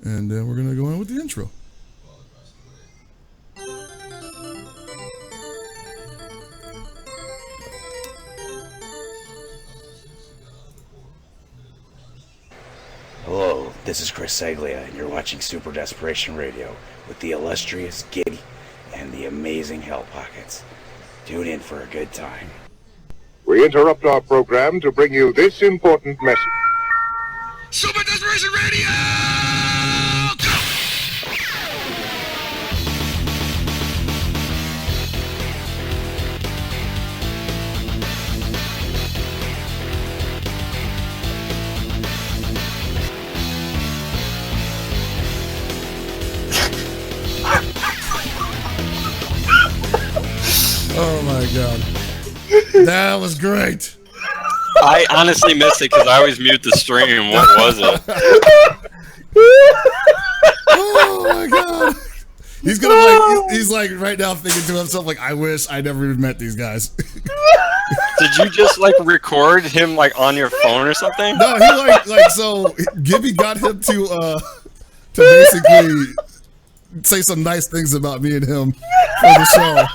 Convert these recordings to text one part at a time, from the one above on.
And then we're going to go in with the intro. Hello, this is Chris Saglia, and you're watching Super Desperation Radio with the illustrious Giddy and the amazing Hell Pockets. Tune in for a good time. We interrupt our program to bring you this important message. Super Desperation Radio! Go! Oh my god. That was great. I honestly missed it because I always mute the stream. What was it? Oh my god. He's gonna he's like right now thinking to himself like, I wish I never even met these guys. Did you just like record him like on your phone or something? No, he like so Gibby got him to basically say some nice things about me and him for the show.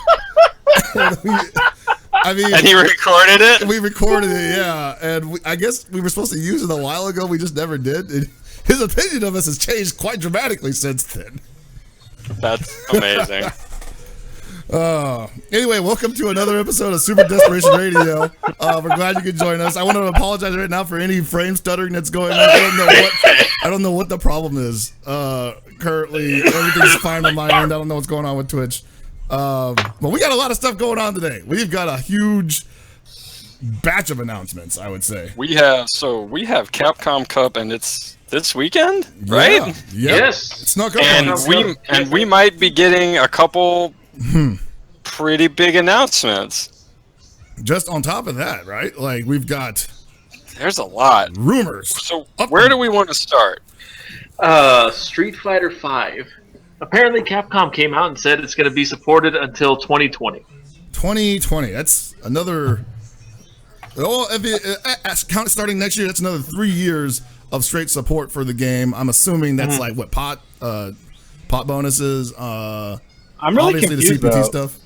And he recorded it? We recorded it, yeah. And I guess we were supposed to use it a while ago. We just never did. And his opinion of us has changed quite dramatically since then. That's amazing. Anyway, welcome to another episode of Super Desperation Radio. We're glad you could join us. I want to apologize right now for any frame stuttering that's going on. I don't know what the problem is. Currently, everything's fine on my end. I don't know what's going on with Twitch. But we got a lot of stuff going on today. We've got a huge batch of announcements, I would say. We have Capcom Cup, and it's this weekend, right? Yeah. Yes. It's not going And we might be getting a couple pretty big announcements. Just on top of that, right? Like we've got There's a lot. rumors. So where do we want to start? Street Fighter V. Apparently, Capcom came out and said it's going to be supported until 2020. 2020. That's another. Oh, count starting next year. That's another 3 years of straight support for the game. I'm assuming that's like what pot bonuses. I'm really obviously confused the CPT though. stuff.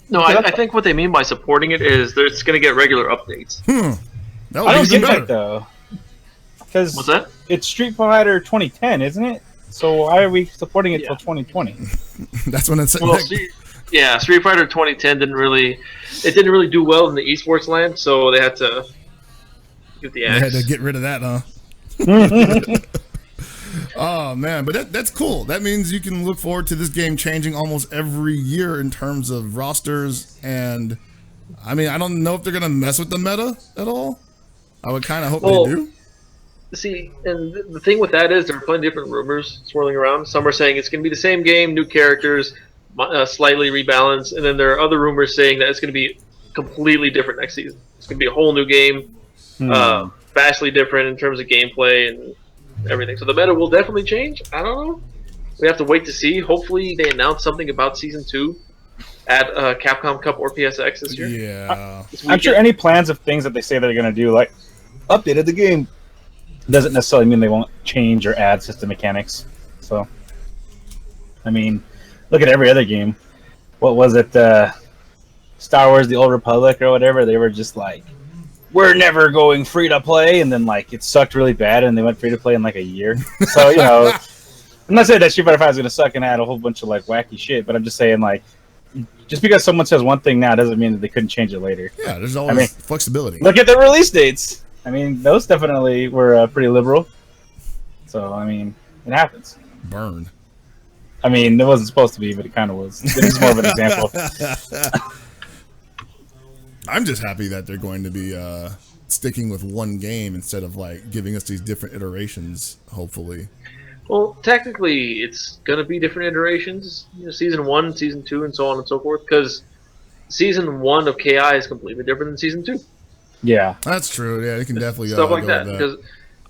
No, I think what they mean by supporting it is that it's going to get regular updates. That would I be don't even get better. that though, because What's that? it's Street Fighter 2010, isn't it? So why are we supporting it till 2020? That's when it's. Well, Street Fighter 2010 didn't really do well in the esports land, so they had to give the They axe. had to get rid of that, huh? Oh man, but that's cool. That means you can look forward to this game changing almost every year in terms of rosters, and I mean, I don't know if they're gonna mess with the meta at all. I would kind of hope they do. See, and the thing with that is there are plenty of different rumors swirling around. Some are saying it's going to be the same game, new characters, slightly rebalanced, and then there are other rumors saying that it's going to be completely different next season. It's going to be a whole new game, vastly different in terms of gameplay and everything. So the meta will definitely change. I don't know. We have to wait to see. Hopefully they announce something about Season 2 at Capcom Cup or PSX this year. Yeah. I'm sure any plans of things that they say they're going to do, like updated the game, doesn't necessarily mean they won't change or add system mechanics. So, I mean, look at every other game. What was it? Star Wars: The Old Republic or whatever. They were just like, we're never going free to play, and then like it sucked really bad, and they went free to play in like a year. So I'm not saying that Street Fighter V is going to suck and add a whole bunch of like wacky shit, but I'm just saying like, just because someone says one thing now doesn't mean that they couldn't change it later. Yeah, there's always flexibility. Look at the release dates. I mean, those definitely were pretty liberal. So, I mean, it happens. Burn. I mean, it wasn't supposed to be, but it kind of was. It is more of an example. I'm just happy that they're going to be sticking with one game instead of like giving us these different iterations, hopefully. Well, technically, it's going to be different iterations. Season 1, Season 2, and so on and so forth, because Season 1 of KI is completely different than Season 2. Yeah, that's true. Yeah, you can definitely stuff like that, because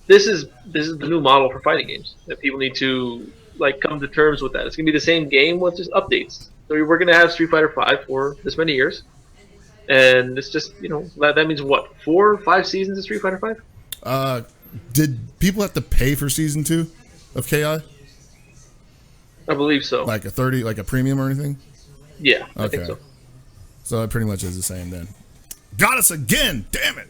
this is the new model for fighting games that people need to like come to terms with. That it's gonna be the same game with just updates. So we're gonna have Street Fighter V for this many years, and it's just that means what 4 or 5 seasons of Street Fighter V. Did people have to pay for Season 2 of KI? I believe so. Like a 30, like a premium or anything? Yeah, I Okay. think so. So it pretty much is the same then. Got us again, damn it.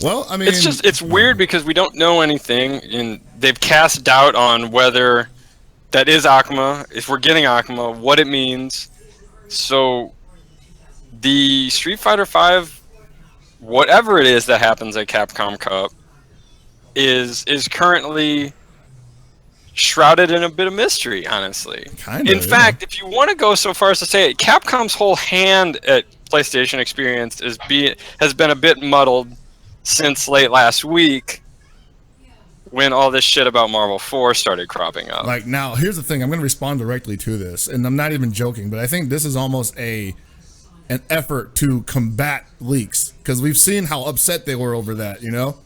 Well, I mean, It's weird because we don't know anything, and they've cast doubt on whether that is Akuma, if we're getting Akuma, what it means. So the Street Fighter V, whatever it is that happens at Capcom Cup, is currently shrouded in a bit of mystery, honestly. In fact, if you want to go so far as to say it, Capcom's whole hand at PlayStation Experience has been a bit muddled since late last week when all this shit about Marvel 4 started cropping up. Like, now, here's the thing. I'm going to respond directly to this, and I'm not even joking, but I think this is almost an effort to combat leaks, because we've seen how upset they were over that, you know?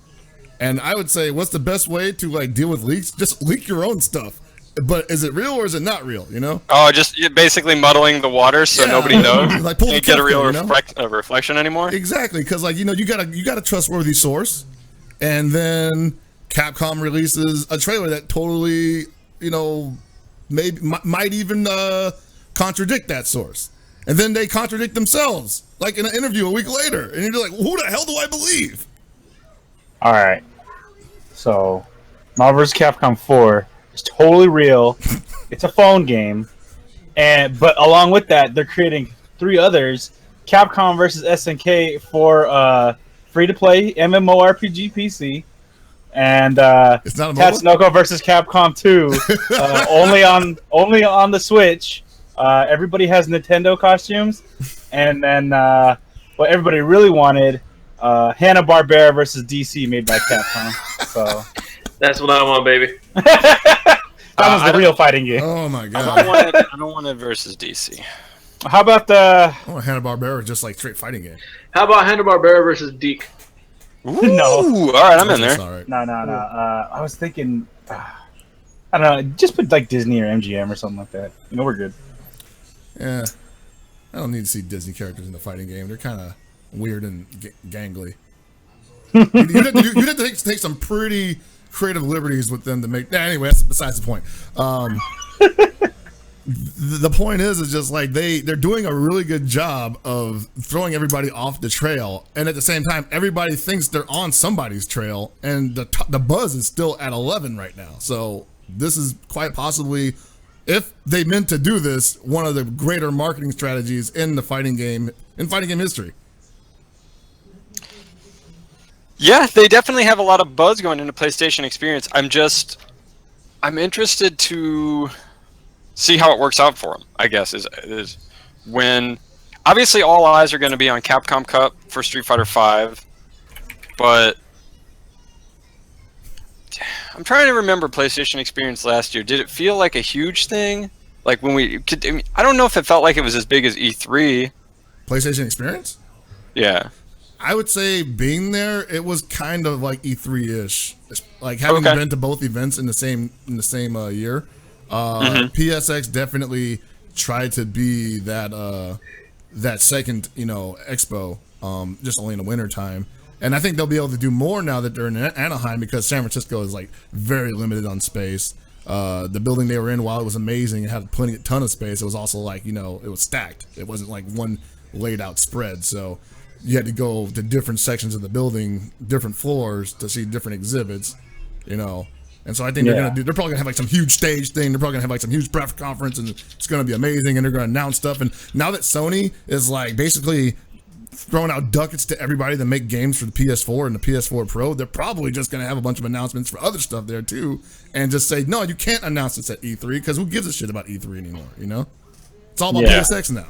And I would say, what's the best way to, like, deal with leaks? Just leak your own stuff. But is it real or is it not real, you know? Oh, just basically muddling the waters so nobody knows. Like, pull Can't the get a real Kafka, reflection anymore. Exactly, because, like, you know, you got a trustworthy source, and then Capcom releases a trailer that totally, you know, might even contradict that source. And then they contradict themselves, like in an interview a week later. And you're like, who the hell do I believe? All right. So, Marvel vs. Capcom 4 is totally real. It's a phone game. But along with that, they're creating 3 others. Capcom vs. SNK for free-to-play MMORPG PC. And it's not a Tatsunoko vs. Capcom 2 only on the Switch. Everybody has Nintendo costumes, and then what everybody really wanted, Hanna-Barbera versus DC made by Capcom. So that's what I want, baby. that was the real fighting game. Oh my god! I don't want it versus DC. How about the? Oh, Hanna-Barbera is just like straight fighting game. How about Hanna-Barbera versus Deke? Ooh, No. All right, I'm in there. Right. No. I was thinking, I don't know, just put like Disney or MGM or something like that. You know, we're good. Yeah, I don't need to see Disney characters in the fighting game. They're kind of weird and gangly. You'd have to take some pretty creative liberties with them to make. Anyway, that's besides the point. The point is just like they're doing a really good job of throwing everybody off the trail, and at the same time, everybody thinks they're on somebody's trail, and the buzz is still at 11 right now. So this is quite possibly, if they meant to do this, one of the greater marketing strategies in the fighting game history. Yeah, they definitely have a lot of buzz going into PlayStation Experience. I'm interested to see how it works out for them, I guess, is when obviously all eyes are going to be on Capcom Cup for Street Fighter V, but I'm trying to remember PlayStation Experience last year. Did it feel like a huge thing? Like when I don't know if it felt like it was as big as E3. PlayStation Experience? Yeah. I would say being there, it was kind of like E3-ish. Like having been to both events in the same year. PSX definitely tried to be that second, expo, just only in the winter time. And I think they'll be able to do more now that they're in Anaheim, because San Francisco is like very limited on space. The building they were in, while it was amazing, it had a ton of space. It was also like, it was stacked. It wasn't like one laid out spread. So you had to go to different sections of the building, different floors to see different exhibits, And so I think they're probably gonna have like some huge stage thing. They're probably gonna have like some huge press conference, and it's gonna be amazing. And they're gonna announce stuff. And now that Sony is like basically throwing out ducats to everybody that make games for the PS4 and the PS4 Pro, they're probably just gonna have a bunch of announcements for other stuff there too, and just say, no, you can't announce this at E3, because who gives a shit about E3 anymore? It's all about PSX now.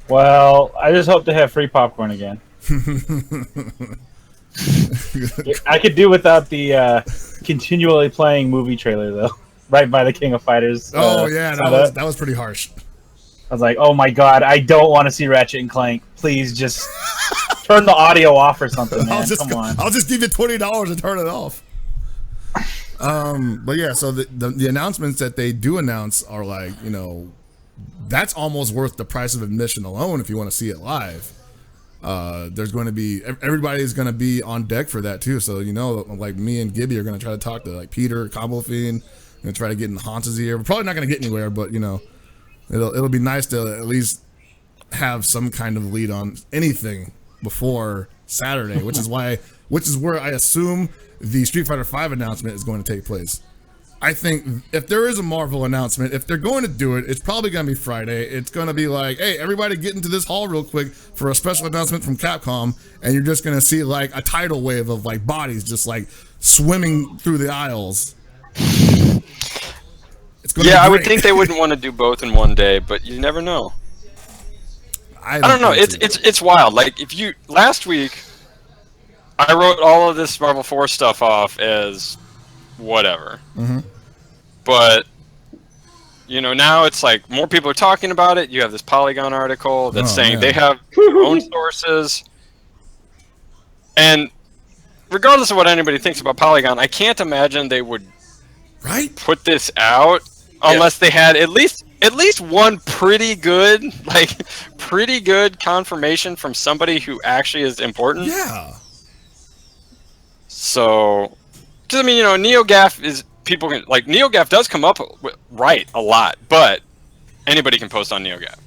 Well, I just hope to have free popcorn again. I could do without the continually playing movie trailer, though. Right by the King of Fighters. That was pretty harsh. I was like, oh my god, I don't want to see Ratchet and Clank. Please just turn the audio off or something, man. Come on. I'll just give you $20 and turn it off. But yeah, so the announcements that they do announce are like, that's almost worth the price of admission alone if you want to see it live. There's going to be everybody's going to be on deck for that too. So like me and Gibby are going to try to talk to like Peter, Combo Fiend, and try to get in Hans's ear. We're probably not going to get anywhere, but it'll be nice to at least have some kind of lead on anything before Saturday, which is where I assume the Street Fighter V announcement is going to take place. I think if there is a Marvel announcement, if they're going to do it, it's probably going to be Friday. It's going to be like, hey, everybody get into this hall real quick for a special announcement from Capcom, and you're just going to see like a tidal wave of like bodies just like swimming through the aisles. It's gonna be I would great. think they wouldn't want to do both in one day, but you never know. I don't know. It's wild. Like last week, I wrote all of this Marvel 4 stuff off as whatever. Mm-hmm. But now it's like more people are talking about it. You have this Polygon article that's saying they have their own sources. And regardless of what anybody thinks about Polygon, I can't imagine they would put this out unless they had at least one pretty good confirmation from somebody who actually is important. Yeah. So, because NeoGAF is people can like NeoGAF does come up right a lot, but anybody can post on NeoGAF.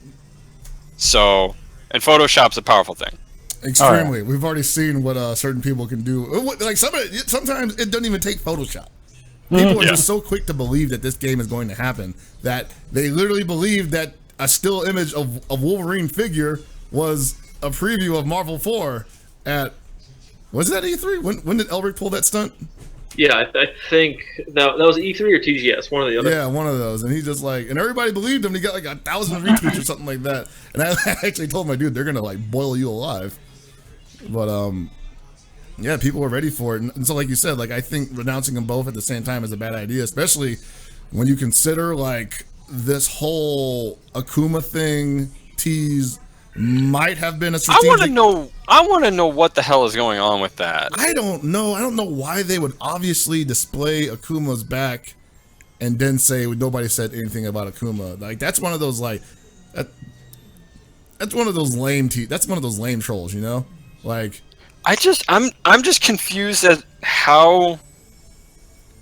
So, and Photoshop's a powerful thing. Extremely. We've already seen what certain people can do. Like sometimes it doesn't even take Photoshop. People are just so quick to believe that this game is going to happen that they literally believe that a still image of a Wolverine figure was a preview of Marvel 4 at, was it at E3? When did Elric pull that stunt? Yeah, I think that was E3 or TGS, one or the other. Yeah, one of those. And he's just like, and everybody believed him. He got like 1,000 retweets or something like that. And I actually told my dude, they're gonna like boil you alive. But yeah, people were ready for it. And so, like you said, like I think announcing them both at the same time is a bad idea, especially when you consider like this whole Akuma thing tease might have been a strategic... I want to know what the hell is going on with that. I don't know. I don't know why they would obviously display Akuma's back and then say nobody said anything about Akuma. Like that's one of those like that's one of those lame that's one of those lame trolls, Like I'm just confused at how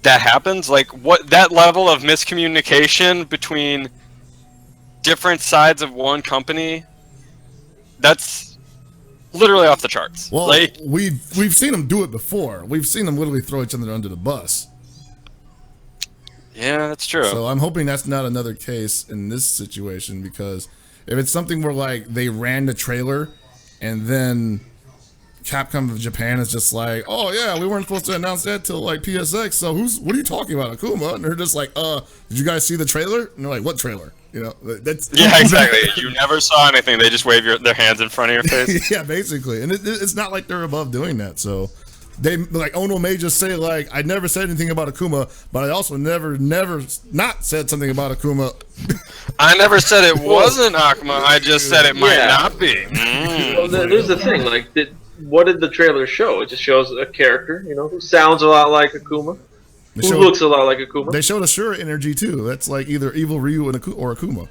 that happens. Like what that level of miscommunication between different sides of one company. That's literally off the charts. Well, like we've seen them do it before. We've seen them literally throw each other under the bus. Yeah, that's true. So I'm hoping that's not another case in this situation, because if it's something where like they ran the trailer and then Capcom of Japan is just like, oh yeah, we weren't supposed to announce that till like PSX. So what are you talking about, Akuma? And they're just like, did you guys see the trailer? And they're like, what trailer? That's yeah, exactly. You never saw anything. They just wave their hands in front of your face. Yeah, basically. And it's not like they're above doing that. So they like Ono may just say like, I never said anything about Akuma, but I also never not said something about Akuma. I never said it wasn't Akuma. I just said it might not be. Well, there's the thing. Like, what did the trailer show? It just shows a character, who sounds a lot like Akuma. Who looks a lot like Akuma. They showed Ashura energy too. That's like either Evil Ryu or Akuma.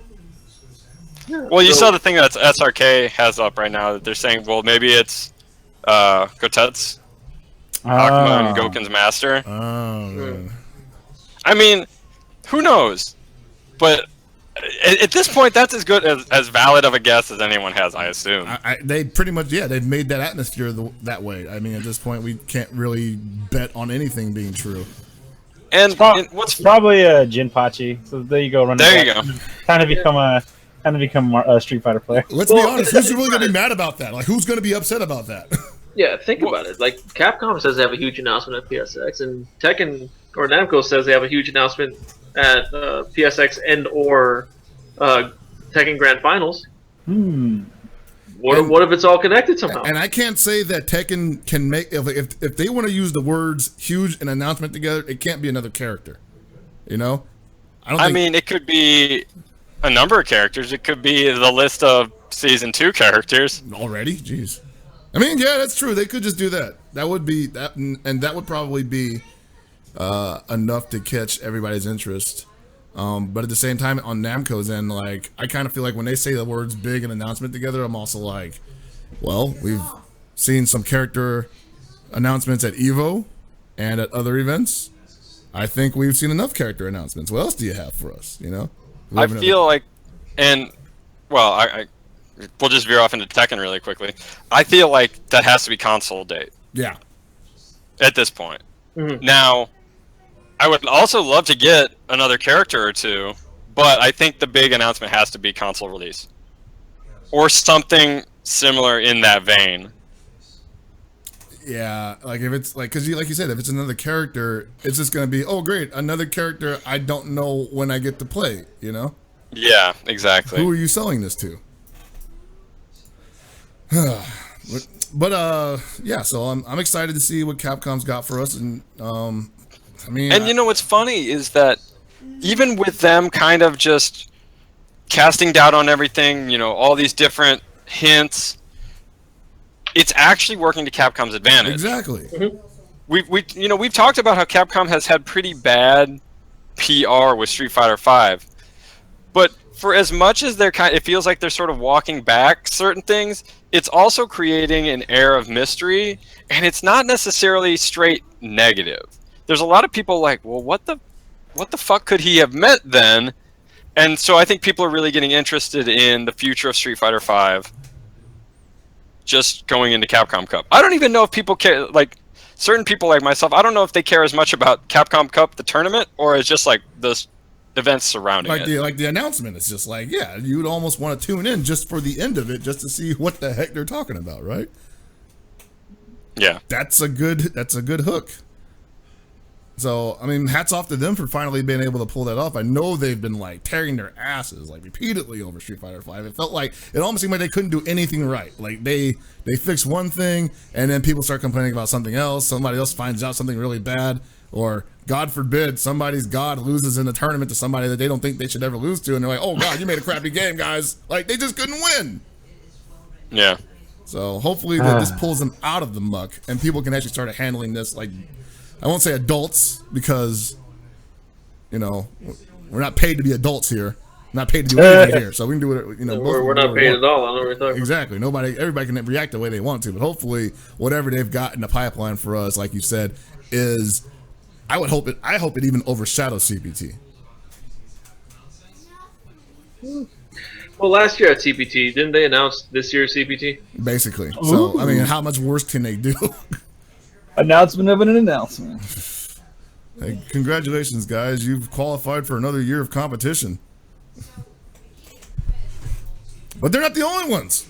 Yeah, well, you saw the thing that SRK has up right now that they're saying, well, maybe it's Gotetsu, Akuma, and Goken's master. Oh, man. I mean, who knows? But at this point, that's as good as valid of a guess as anyone has, I assume. They pretty much, they've made that atmosphere that way. I mean, at this point, we can't really bet on anything being true. And what's probably a Jinpachi. So there you go. There you go. Kind of become a Street Fighter player. Let's be honest. Who's really gonna be mad about that? Like, who's gonna be upset about that? Yeah, think about it. Like, Capcom says they have a huge announcement at PSX, and Tekken or Namco says they have a huge announcement at PSX and or Tekken Grand Finals. What if it's all connected somehow? And I can't say that Tekken can make if they want to use the words "huge" and announcement together, it can't be another character. I mean, it could be a number of characters. It could be the list of Season 2 characters. Already? Jeez. I mean, yeah, that's true. They could just do that. That would be that, and that would probably be enough to catch everybody's interest. But at the same time, on Namco's end, like I kind of feel like when they say the words "big" and announcement together, I'm also like, Well, we've seen some character announcements at EVO and at other events. I think we've seen enough character announcements. What else do you have for us? You know, I feel like, and well, we'll just veer off into Tekken really quickly. I feel like that has to be console date. Yeah. At this point. Mm-hmm. Now, I would also love to get another character or two, but I think the big announcement has to be console release. Or something similar in that vein. Yeah, like if it's like, because like you said, if it's another character, it's just going to be, oh, great, another character I don't know when I get to play, you know? Yeah, exactly. Who are you selling this to? But yeah, so I'm excited to see what Capcom's got for us, and I mean, and you know what's funny is that even with them kind of just casting doubt on everything, you know, all these different hints, it's actually working to Capcom's advantage. Exactly. Mm-hmm. We've talked about how Capcom has had pretty bad PR with Street Fighter V, but for as much as it feels like they're sort of walking back certain things, it's also creating an air of mystery, and it's not necessarily straight negative. There's a lot of people like, well, what the fuck could he have meant then? And so I think people are really getting interested in the future of Street Fighter V just going into Capcom Cup. I don't even know if people care, like certain people like myself, I don't know if they care as much about Capcom Cup, the tournament, or it's just like the events surrounding it. Like the announcement, it's just like, yeah, you'd almost want to tune in just for the end of it, just to see what the heck they're talking about, right? Yeah. That's a good hook. So, I mean, hats off to them for finally being able to pull that off. I know they've been like tearing their asses like repeatedly over Street Fighter V. It felt like it almost seemed like they couldn't do anything right. Like they fix one thing and then people start complaining about something else. Somebody else finds out something really bad, or God forbid somebody's God loses in a tournament to somebody that they don't think they should ever lose to, and they're like, "Oh God, you made a crappy game, guys!" Like they just couldn't win. Yeah. So hopefully that this pulls them out of the muck and people can actually start handling this like, I won't say adults, because, you know, we're not paid to be adults here. Not paid to do anything here, so we can do it. You know, we're not paid at all. I know what you're talking about. Exactly. Everybody can react the way they want to, but hopefully, whatever they've got in the pipeline for us, like you said, is, I hope it even overshadows CPT. Well, last year at CPT, didn't they announce this year's CPT? Basically. So, I mean, how much worse can they do? Announcement of an announcement. Hey, congratulations, guys. You've qualified for another year of competition. But they're not the only ones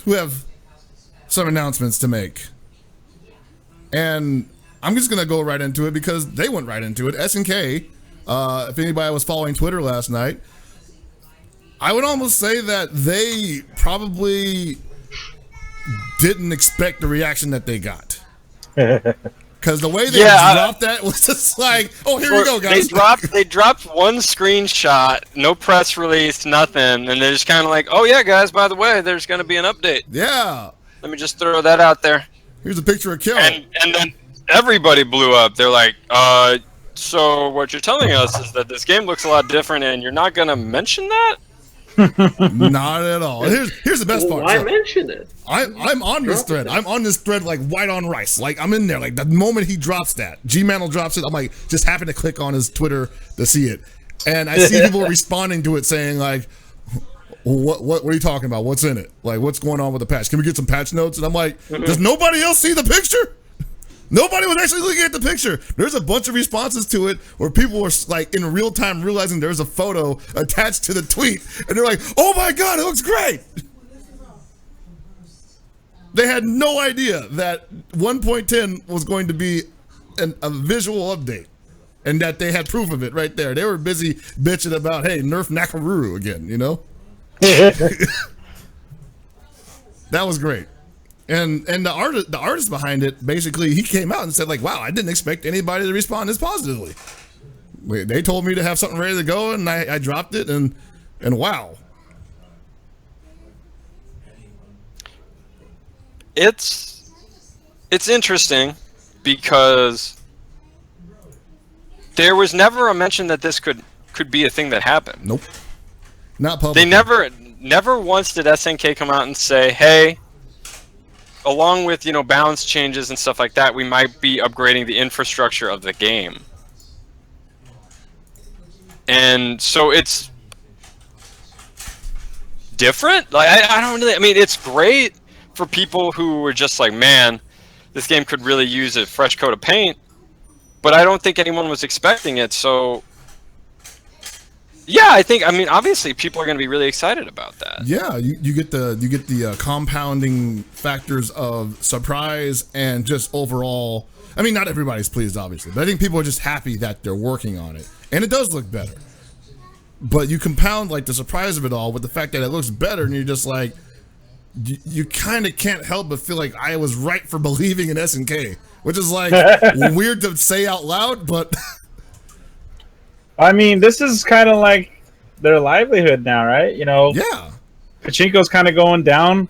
who have some announcements to make. And I'm just going to go right into it because they went right into it. SNK, if anybody was following Twitter last night, I would almost say that they probably didn't expect the reaction that they got. Because the way they dropped that was just like, oh, here we go, guys. They dropped one screenshot, no press release, nothing, and they're just kind of like, oh yeah, guys, by the way, there's going to be an update. Yeah. Let me just throw that out there. Here's a picture of Kill. And then everybody blew up. They're like, so what you're telling us is that this game looks a lot different, and you're not going to mention that? Not at all. Here's the best part. Why mention it? I'm on this thread. I'm on this thread like white on rice. Like I'm in there. Like the moment he drops that, G-Mantle drops it, I'm like just happen to click on his Twitter to see it, and I see people responding to it saying like, "What are you talking about? What's in it? Like what's going on with the patch? Can we get some patch notes?" And I'm like, does nobody else see the picture? Nobody was actually looking at the picture. There's a bunch of responses to it where people were like in real time realizing there's a photo attached to the tweet, and they're like, "Oh my God, it looks great!" They had no idea that 1.10 was going to be a visual update, and that they had proof of it right there. They were busy bitching about, hey, nerf Nakaruru again, you know? That was great. And the artist behind it, basically, he came out and said, like, wow, I didn't expect anybody to respond this positively. They told me to have something ready to go, and I dropped it, and wow. It's interesting because there was never a mention that this could be a thing that happened. Nope. Not public. They never once did SNK come out and say, hey, along with, you know, balance changes and stuff like that, we might be upgrading the infrastructure of the game. And so it's different. Like, I don't really, I mean, it's great for people who are just like, man, this game could really use a fresh coat of paint, but I don't think anyone was expecting it. So yeah, I mean, obviously people are going to be really excited about that. Yeah, you get the compounding factors of surprise and just overall. I mean, not everybody's pleased, obviously, but I think people are just happy that they're working on it, and it does look better. But you compound like the surprise of it all with the fact that it looks better, and you're just like, you kind of can't help but feel like I was right for believing in SNK, which is like weird to say out loud, but I mean, this is kind of like their livelihood now, right? You know, yeah, Pachinko's kind of going down,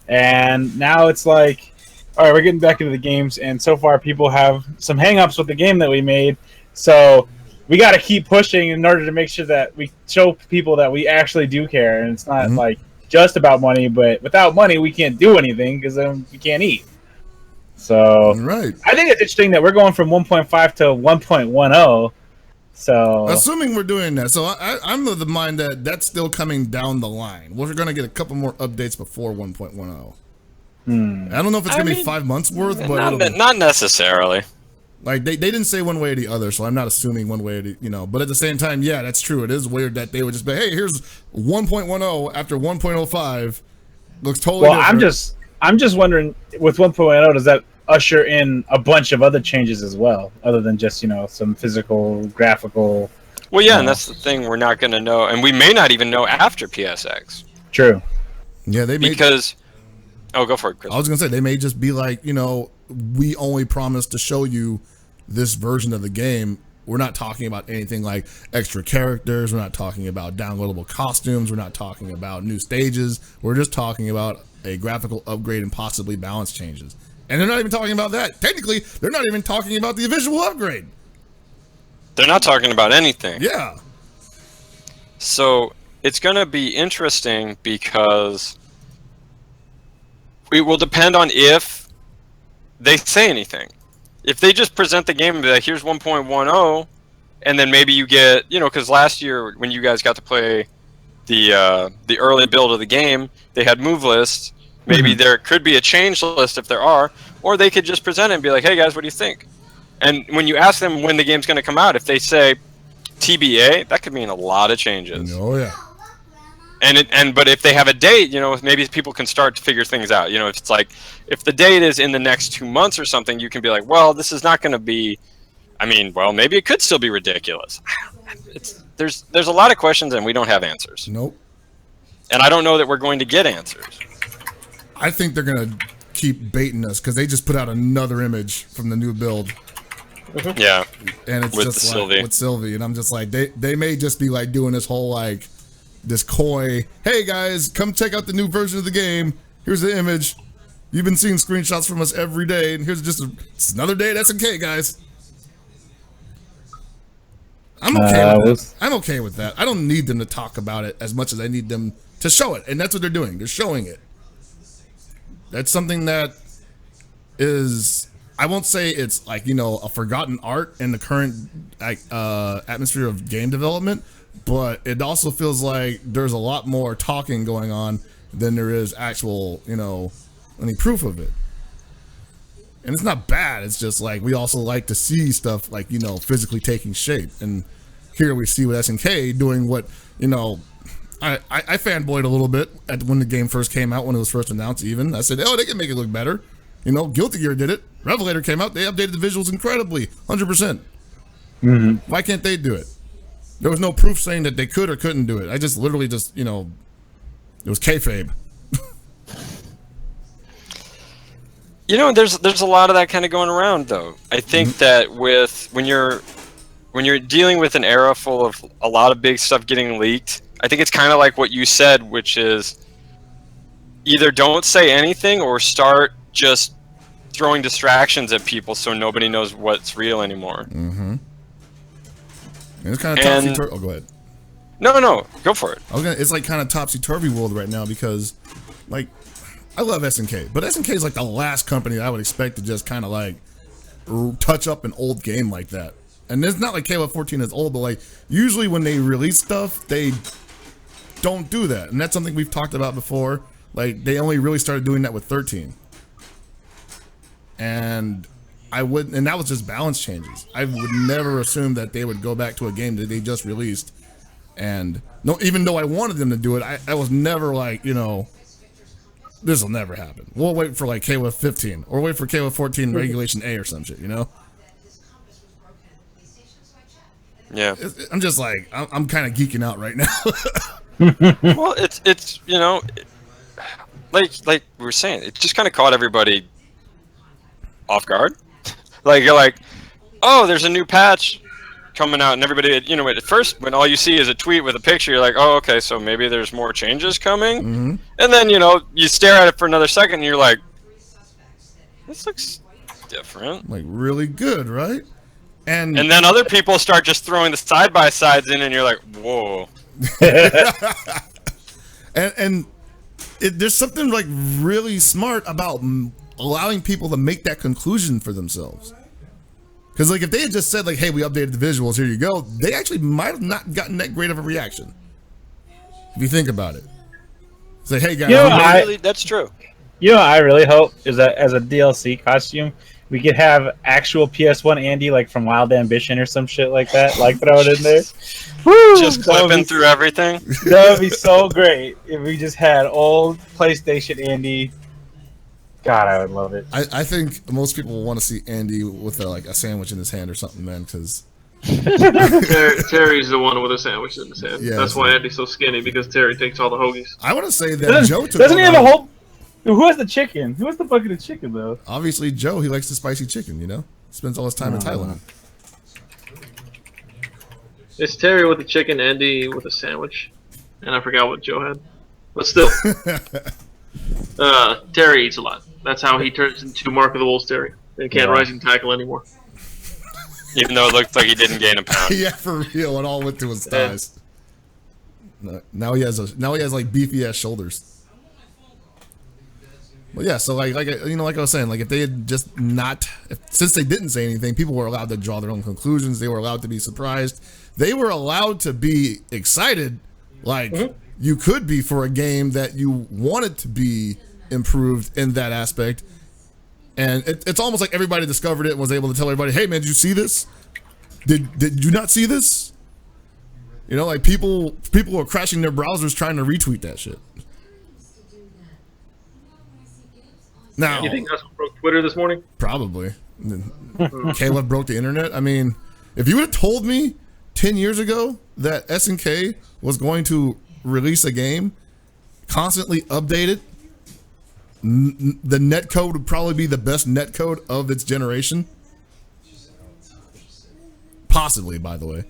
and now it's like, all right, we're getting back into the games, and so far people have some hang-ups with the game that we made, so we got to keep pushing in order to make sure that we show people that we actually do care, and it's not like just about money, but without money we can't do anything because then we can't eat. So right. I think it's interesting that we're going from 1.5 to 1.10. So assuming we're doing that, so I'm of the mind that that's still coming down the line. We're going to get a couple more updates before 1.10. I don't know if it's going to be 5 months worth, but not necessarily. Like they didn't say one way or the other, so I'm not assuming one way or the, you know. But at the same time, yeah, that's true. It is weird that they would just be, hey, here's 1.10 after 1.05. Looks totally different. I'm just wondering, with 1.0, does that usher in a bunch of other changes as well, other than just, you know, some physical, graphical? Well, yeah, and that's the thing, we're not going to know, and we may not even know after PSX. True. Yeah, they may, because go for it, Chris. I was gonna say they may just be like, you know, we only promised to show you this version of the game. We're not talking about anything like extra characters. We're not talking about downloadable costumes. We're not talking about new stages. We're just talking about a graphical upgrade and possibly balance changes. And they're not even talking about that. Technically, they're not even talking about the visual upgrade. They're not talking about anything. Yeah. So it's going to be interesting because it will depend on if they say anything. If they just present the game and be like, here's 1.10, and then maybe you get, you know, because last year when you guys got to play the early build of the game, they had move lists. Maybe there could be a change list if there are, or they could just present it and be like, hey guys, what do you think? And when you ask them when the game's going to come out, if they say TBA, that could mean a lot of changes. Oh yeah. But if they have a date, you know, maybe people can start to figure things out. You know, if it's like, if the date is in the next 2 months or something, you can be like, well, this is not going to be, I mean, well, maybe it could still be ridiculous. There's a lot of questions and we don't have answers. Nope. And I don't know that we're going to get answers. I think they're going to keep baiting us because they just put out another image from the new build. Yeah. And it's with just like Sylvie. with Sylvie. And I'm just like, they may just be like doing this whole like, this coy, hey guys, come check out the new version of the game. Here's the image. You've been seeing screenshots from us every day, and here's just it's another day at SNK, guys. I'm okay with that. I'm okay with that. I don't need them to talk about it as much as I need them to show it, and that's what they're doing. They're showing it. That's something that is, I won't say it's like, you know, a forgotten art in the current like atmosphere of game development. But it also feels like there's a lot more talking going on than there is actual, you know, any proof of it. And it's not bad. It's just like we also like to see stuff like, you know, physically taking shape. And here we see with SNK doing what, you know, I fanboyed a little bit when the game first came out, when it was first announced even. I said, oh, they can make it look better. You know, Guilty Gear did it. Revelator came out. They updated the visuals incredibly, 100%. Why can't they do it? There was no proof saying that they could or couldn't do it. I just literally just, you know, it was kayfabe. You know, there's a lot of that kind of going around, though. I think that when you're dealing with an era full of a lot of big stuff getting leaked, I think it's kind of like what you said, which is either don't say anything or start just throwing distractions at people so nobody knows what's real anymore. And it's kind of topsy-turvy. Oh, go ahead. No, go for it. It's like kind of topsy-turvy world right now because, like, I love SNK, but SNK is like the last company I would expect to just kind of like touch up an old game like that. And it's not like KOF 14 is old, but like usually when they release stuff, they don't do that. And that's something we've talked about before. Like they only really started doing that with 13. And and that was just balance changes. I would never assume that they would go back to a game that they just released. And no, even though I wanted them to do it, I was never like, this will never happen. We'll wait for like KOF 15 or wait for KOF 14 Regulation A or some shit, Yeah. I'm just like, I'm kind of geeking out right now. Well, it's like we were saying, it just kind of caught everybody off guard. Like you're like, oh, there's a new patch coming out, and everybody, at first when all you see is a tweet with a picture, you're like, oh, okay, so maybe there's more changes coming. Mm-hmm. And then you stare at it for another second, and you're like, this looks different. Like really good, right? And then other people start just throwing the side by sides in, and you're like, whoa. and there's something like really smart about allowing people to make that conclusion for themselves. Because like if they had just said like, hey, we updated the visuals, here you go, they actually might have not gotten that great of a reaction. If you think about it. Say, hey guys, that's true. I really hope is that as a DLC costume, we could have actual PS1 Andy like from Wild Ambition or some shit like that, like throw it in there. Woo! Just clipping through everything. That would be so great if we just had old PlayStation Andy. God, I would love it. I think most people will want to see Andy with a sandwich in his hand or something, man, because Terry's the one with a sandwich in his hand. Yeah, that's why Andy's so skinny, because Terry takes all the hoagies. I want to say that Joe took doesn't he have a whole... Who has the chicken? Who has the bucket of chicken, though? Obviously, Joe, he likes the spicy chicken, Spends all his time in Thailand. It's Terry with the chicken, Andy with a sandwich. And I forgot what Joe had. But still. Terry eats a lot. That's how he turns into Mark of the Wolves Terry. And can't rise and tackle anymore. Even though it looked like he didn't gain a pound. Yeah, for real. It all went to his thighs. Now he has like beefy ass shoulders. Well, yeah. So like I was saying, like if they had just since they didn't say anything, people were allowed to draw their own conclusions. They were allowed to be surprised. They were allowed to be excited, like you could be for a game that you wanted to be improved in that aspect. And it's almost like everybody discovered it and was able to tell everybody, hey man, did you see this? Did you not see this? Like people are crashing their browsers trying to retweet that shit. Now, you think that's what broke Twitter this morning? Probably. Caleb broke the internet. I mean, if you would have told me 10 years ago that SNK was going to release a game, constantly updated, the netcode would probably be the best netcode of its generation. Possibly, by the way.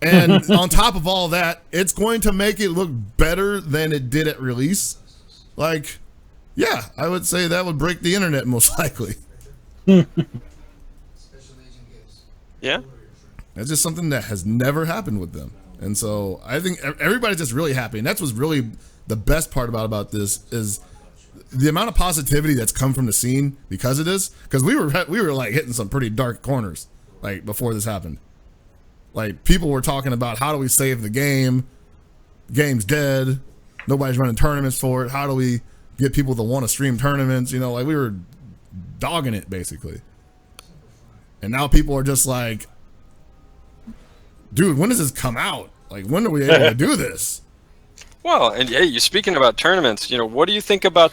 And on top of all that, it's going to make it look better than it did at release. Like, yeah, I would say that would break the internet most likely. Yeah. That's just something that has never happened with them. And so I think everybody's just really happy. And that's what's really the best part about this is the amount of positivity that's come from the scene because of this. Because we were like hitting some pretty dark corners like before this happened. Like people were talking about how do we save the game? Game's dead. Nobody's running tournaments for it. How do we get people to want to stream tournaments? Like we were dogging it basically. And now people are just like, dude, when does this come out? Like, when are we able to do this? Well, and hey, you're speaking about tournaments. What do you think about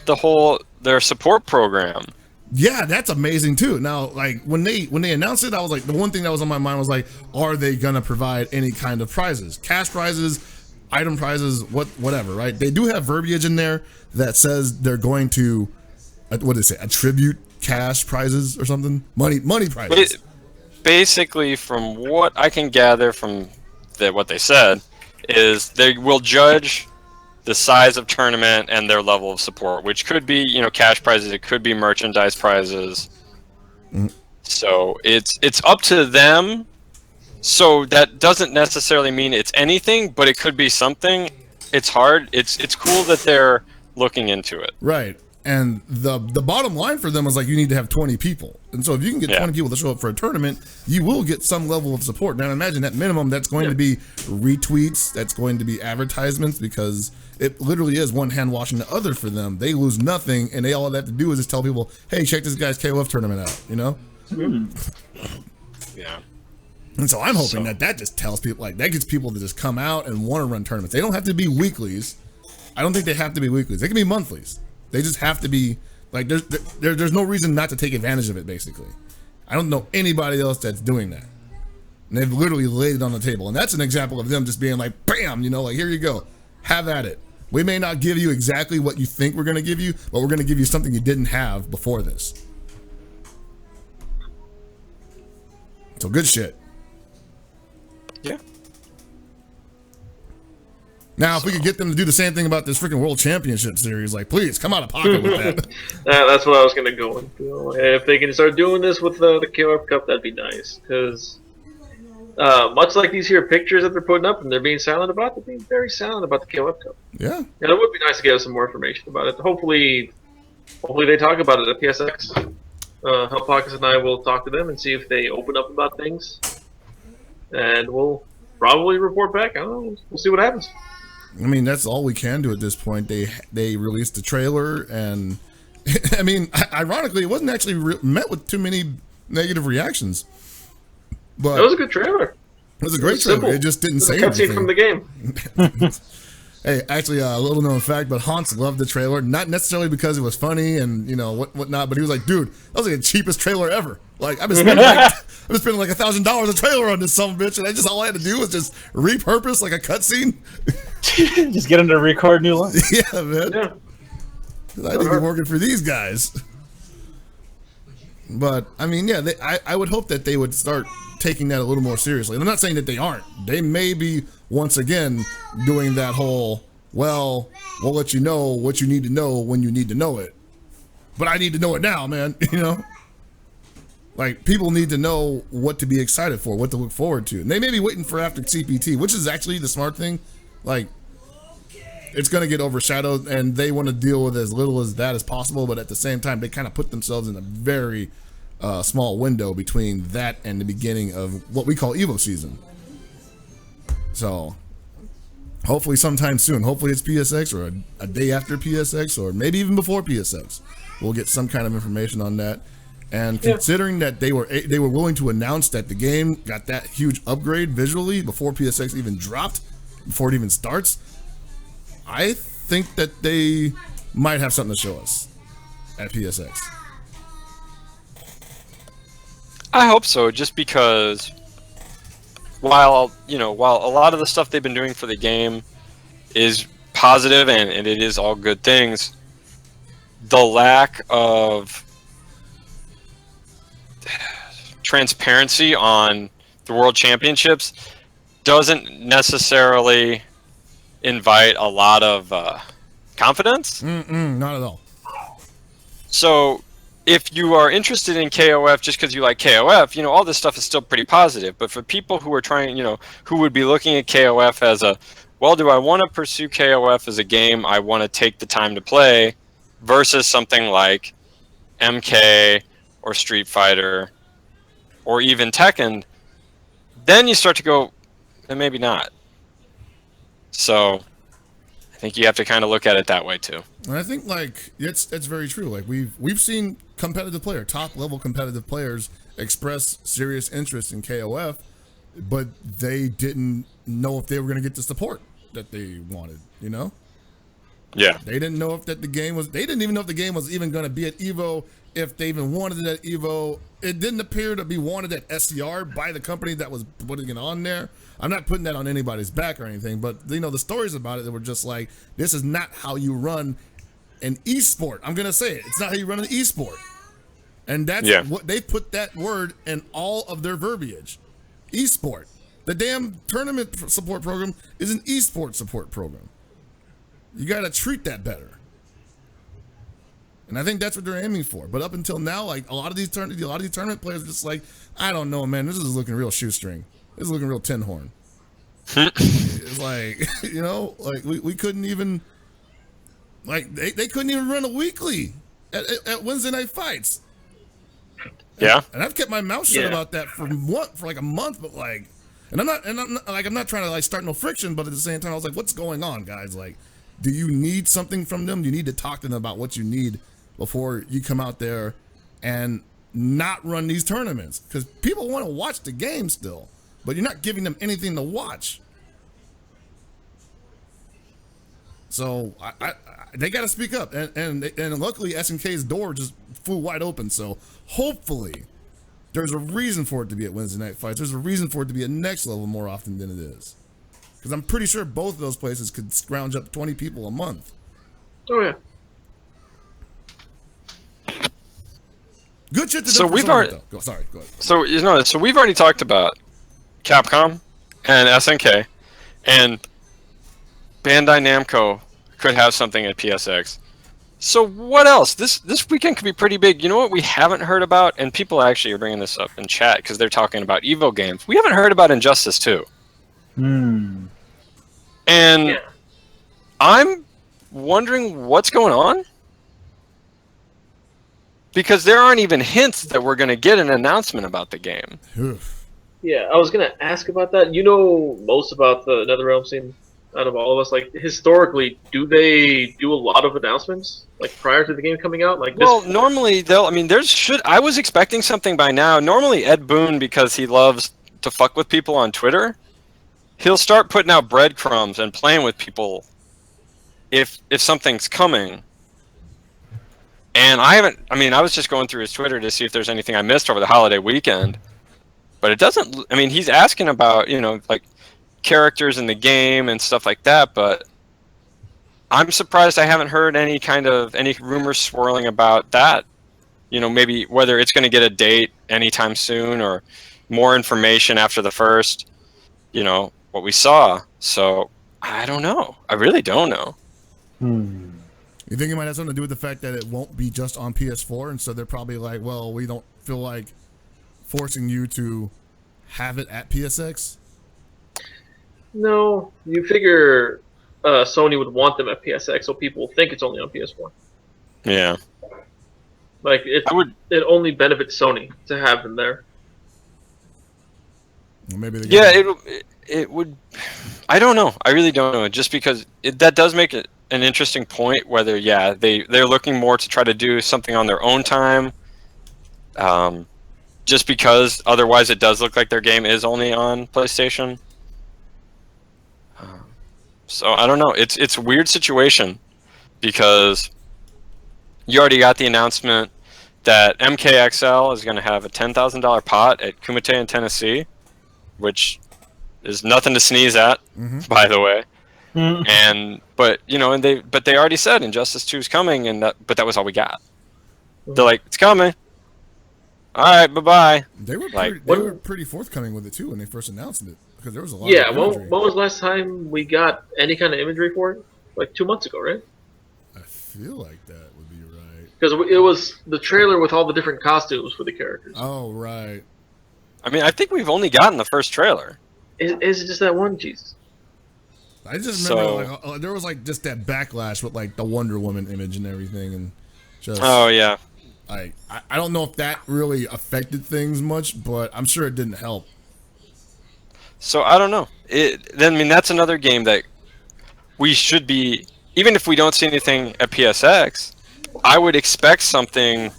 their support program? Yeah, that's amazing too. Now, like when they announced it, I was like, the one thing that was on my mind was like, are they gonna provide any kind of prizes, cash prizes, item prizes, whatever? Right? They do have verbiage in there that says they're going to, what did it say? Attribute cash prizes or something? Money prizes. Basically, from what I can gather from what they said, is they will judge the size of tournament and their level of support, which could be, cash prizes, it could be merchandise prizes. So it's up to them. So that doesn't necessarily mean it's anything, but it could be something. It's hard. It's cool that they're looking into it. Right. And the bottom line for them is like you need to have 20 people. And so if you can get 20 people to show up for a tournament, you will get some level of support. Now imagine at minimum that's going to be retweets, that's going to be advertisements, because it literally is one hand washing the other for them. They lose nothing, and all they have to do is just tell people, hey, check this guy's KOF tournament out, you know? Yeah. And so I'm hoping that just tells people, like, that gets people to just come out and want to run tournaments. They don't have to be weeklies. I don't think they have to be weeklies. They can be monthlies. They just have to be, like, there's no reason not to take advantage of it, basically. I don't know anybody else that's doing that. And they've literally laid it on the table. And that's an example of them just being like, bam, you know, like, here you go. Have at it. We may not give you exactly what you think we're going to give you, but we're going to give you something you didn't have before this. So good shit. Yeah. Now, if we could get them to do the same thing about this freaking World Championship Series, like, please, come out of pocket with that. That's what I was going to go into. If they can start doing this with the KOF Cup, that'd be nice. Because much like these here pictures that they're putting up and they're being silent about, they're being very silent about the KOF Cup. Yeah. And it would be nice to get us some more information about it. Hopefully they talk about it at PSX. Help Pockets and I will talk to them and see if they open up about things. And we'll probably report back. I don't know. We'll see what happens. I mean, that's all we can do at this point. They released the trailer, and I mean, ironically, it wasn't actually met with too many negative reactions. But it was a good trailer. It was a great trailer. It just didn't say anything. Cutscene from the game. Hey, actually, a little known fact, but Hans loved the trailer, not necessarily because it was funny and you know whatnot, but he was like, "Dude, that was like the cheapest trailer ever. Like, I've been spending like $1,000 a trailer on this son of a bitch, and all I had to do was just repurpose like a cutscene." Just get him to record new lines. Yeah, man. Yeah. I didn't be working for these guys. But I mean, yeah, I would hope that they would start taking that a little more seriously. I'm not saying that they aren't. They may be once again doing that whole, well, we'll let you know what you need to know when you need to know it. But I need to know it now, man. You know, like people need to know what to be excited for, what to look forward to. And they may be waiting for after CPT, which is actually the smart thing. Like, it's going to get overshadowed, and they want to deal with as little as that as possible. But at the same time, they kind of put themselves in a very small window between that and the beginning of what we call Evo season. So, hopefully sometime soon. Hopefully it's PSX or a day after PSX or maybe even before PSX. We'll get some kind of information on that. And considering that they were willing to announce that the game got that huge upgrade visually before PSX even dropped, before it even starts, I think that they might have something to show us at PSX. I hope so, just because while a lot of the stuff they've been doing for the game is positive and it is all good things, the lack of transparency on the World Championships doesn't necessarily invite a lot of confidence. Not at all. So if you are interested in KOF just because you like KOF, all this stuff is still pretty positive. But for people who are trying, who would be looking at KOF as do I want to pursue KOF as a game I want to take the time to play versus something like MK or Street Fighter or even Tekken, then you start to go, maybe not. So I think you have to kind of look at it that way too. And I think it's very true. Like we've seen top level competitive players express serious interest in KOF, but they didn't know if they were going to get the support that they wanted. Yeah. They didn't know if they didn't even know if the game was even going to be at Evo. If they even wanted it at Evo, it didn't appear to be wanted at SCR by the company that was putting it on there. I'm not putting that on anybody's back or anything, but the stories about it that were just like, this is not how you run an esport. I'm gonna say it. It's not how you run an esport, and that's what they put that word in all of their verbiage. Esport. The damn tournament support program is an esport support program. You got to treat that better. And I think that's what they're aiming for. But up until now, like a lot of these tournament players are just like, I don't know, man. This is looking real shoestring. This is looking real tin horn. It's like, we couldn't even. Like they couldn't even run a weekly at Wednesday Night Fights. Yeah. And I've kept my mouth shut about that for like a month, but like, and I'm not trying to like start no friction, but at the same time I was like, what's going on, guys? Like, do you need something from them? Do you need to talk to them about what you need before you come out there and not run these tournaments? Because people want to watch the game still, but you're not giving them anything to watch. So they got to speak up, and luckily SNK's door just flew wide open. So hopefully there's a reason for it to be at Wednesday Night Fights. There's a reason for it to be at Next Level more often than it is, because I'm pretty sure both of those places could scrounge up 20 people a month. Oh yeah. Good shit to do. So we've already. Go ahead. So we've already talked about Capcom and SNK, and Bandai Namco could have something at PSX. So what else? This weekend could be pretty big. You know what we haven't heard about? And people actually are bringing this up in chat because they're talking about Evo games. We haven't heard about Injustice 2. And I'm wondering what's going on. Because there aren't even hints that we're going to get an announcement about the game. Yeah, I was going to ask about that. You know most about the NetherRealm scene out of all of us. Like, historically, do they do a lot of announcements, like, prior to the game coming out? Like, well, normally, I was expecting something by now. Normally, Ed Boon, because he loves to fuck with people on Twitter, he'll start putting out breadcrumbs and playing with people if something's coming. And I was just going through his Twitter to see if there's anything I missed over the holiday weekend. But it doesn't, he's asking about, like, characters in the game and stuff like that, but I'm surprised I haven't heard any rumors swirling about that. Maybe whether it's going to get a date anytime soon or more information after the first, what we saw. So, I don't know. I really don't know. You think it might have something to do with the fact that it won't be just on PS4, and so they're probably like, well, we don't feel like forcing you to have it at PSX? No, you figure Sony would want them at PSX, so people think it's only on PS4. Yeah. Like, it only benefits Sony to have them there. Well, maybe it would. I don't know. I really don't know. Just because that does make it an interesting point. Whether they're looking more to try to do something on their own time. Just because otherwise it does look like their game is only on PlayStation. So I don't know. It's a weird situation because you already got the announcement that MKXL is going to have a $10,000 pot at Kumite in Tennessee, which is nothing to sneeze at, by the way. But they already said Injustice 2 is coming, but that was all we got. They're like, it's coming. All right, bye bye. They were pretty forthcoming with it too when they first announced it, because there was a lot. Yeah, of imagery. when was the last time we got any kind of imagery for it? Like 2 months ago, right? I feel like that would be right. Because it was the trailer with all the different costumes for the characters. Oh right. I think we've only gotten the first trailer. Is it just that one? Jesus. I just remember there was like just that backlash with like the Wonder Woman image and everything, and just. Oh yeah. I don't know if that really affected things much, but I'm sure it didn't help. So I don't know. That's another game that we should be, even if we don't see anything at PSX, I would expect something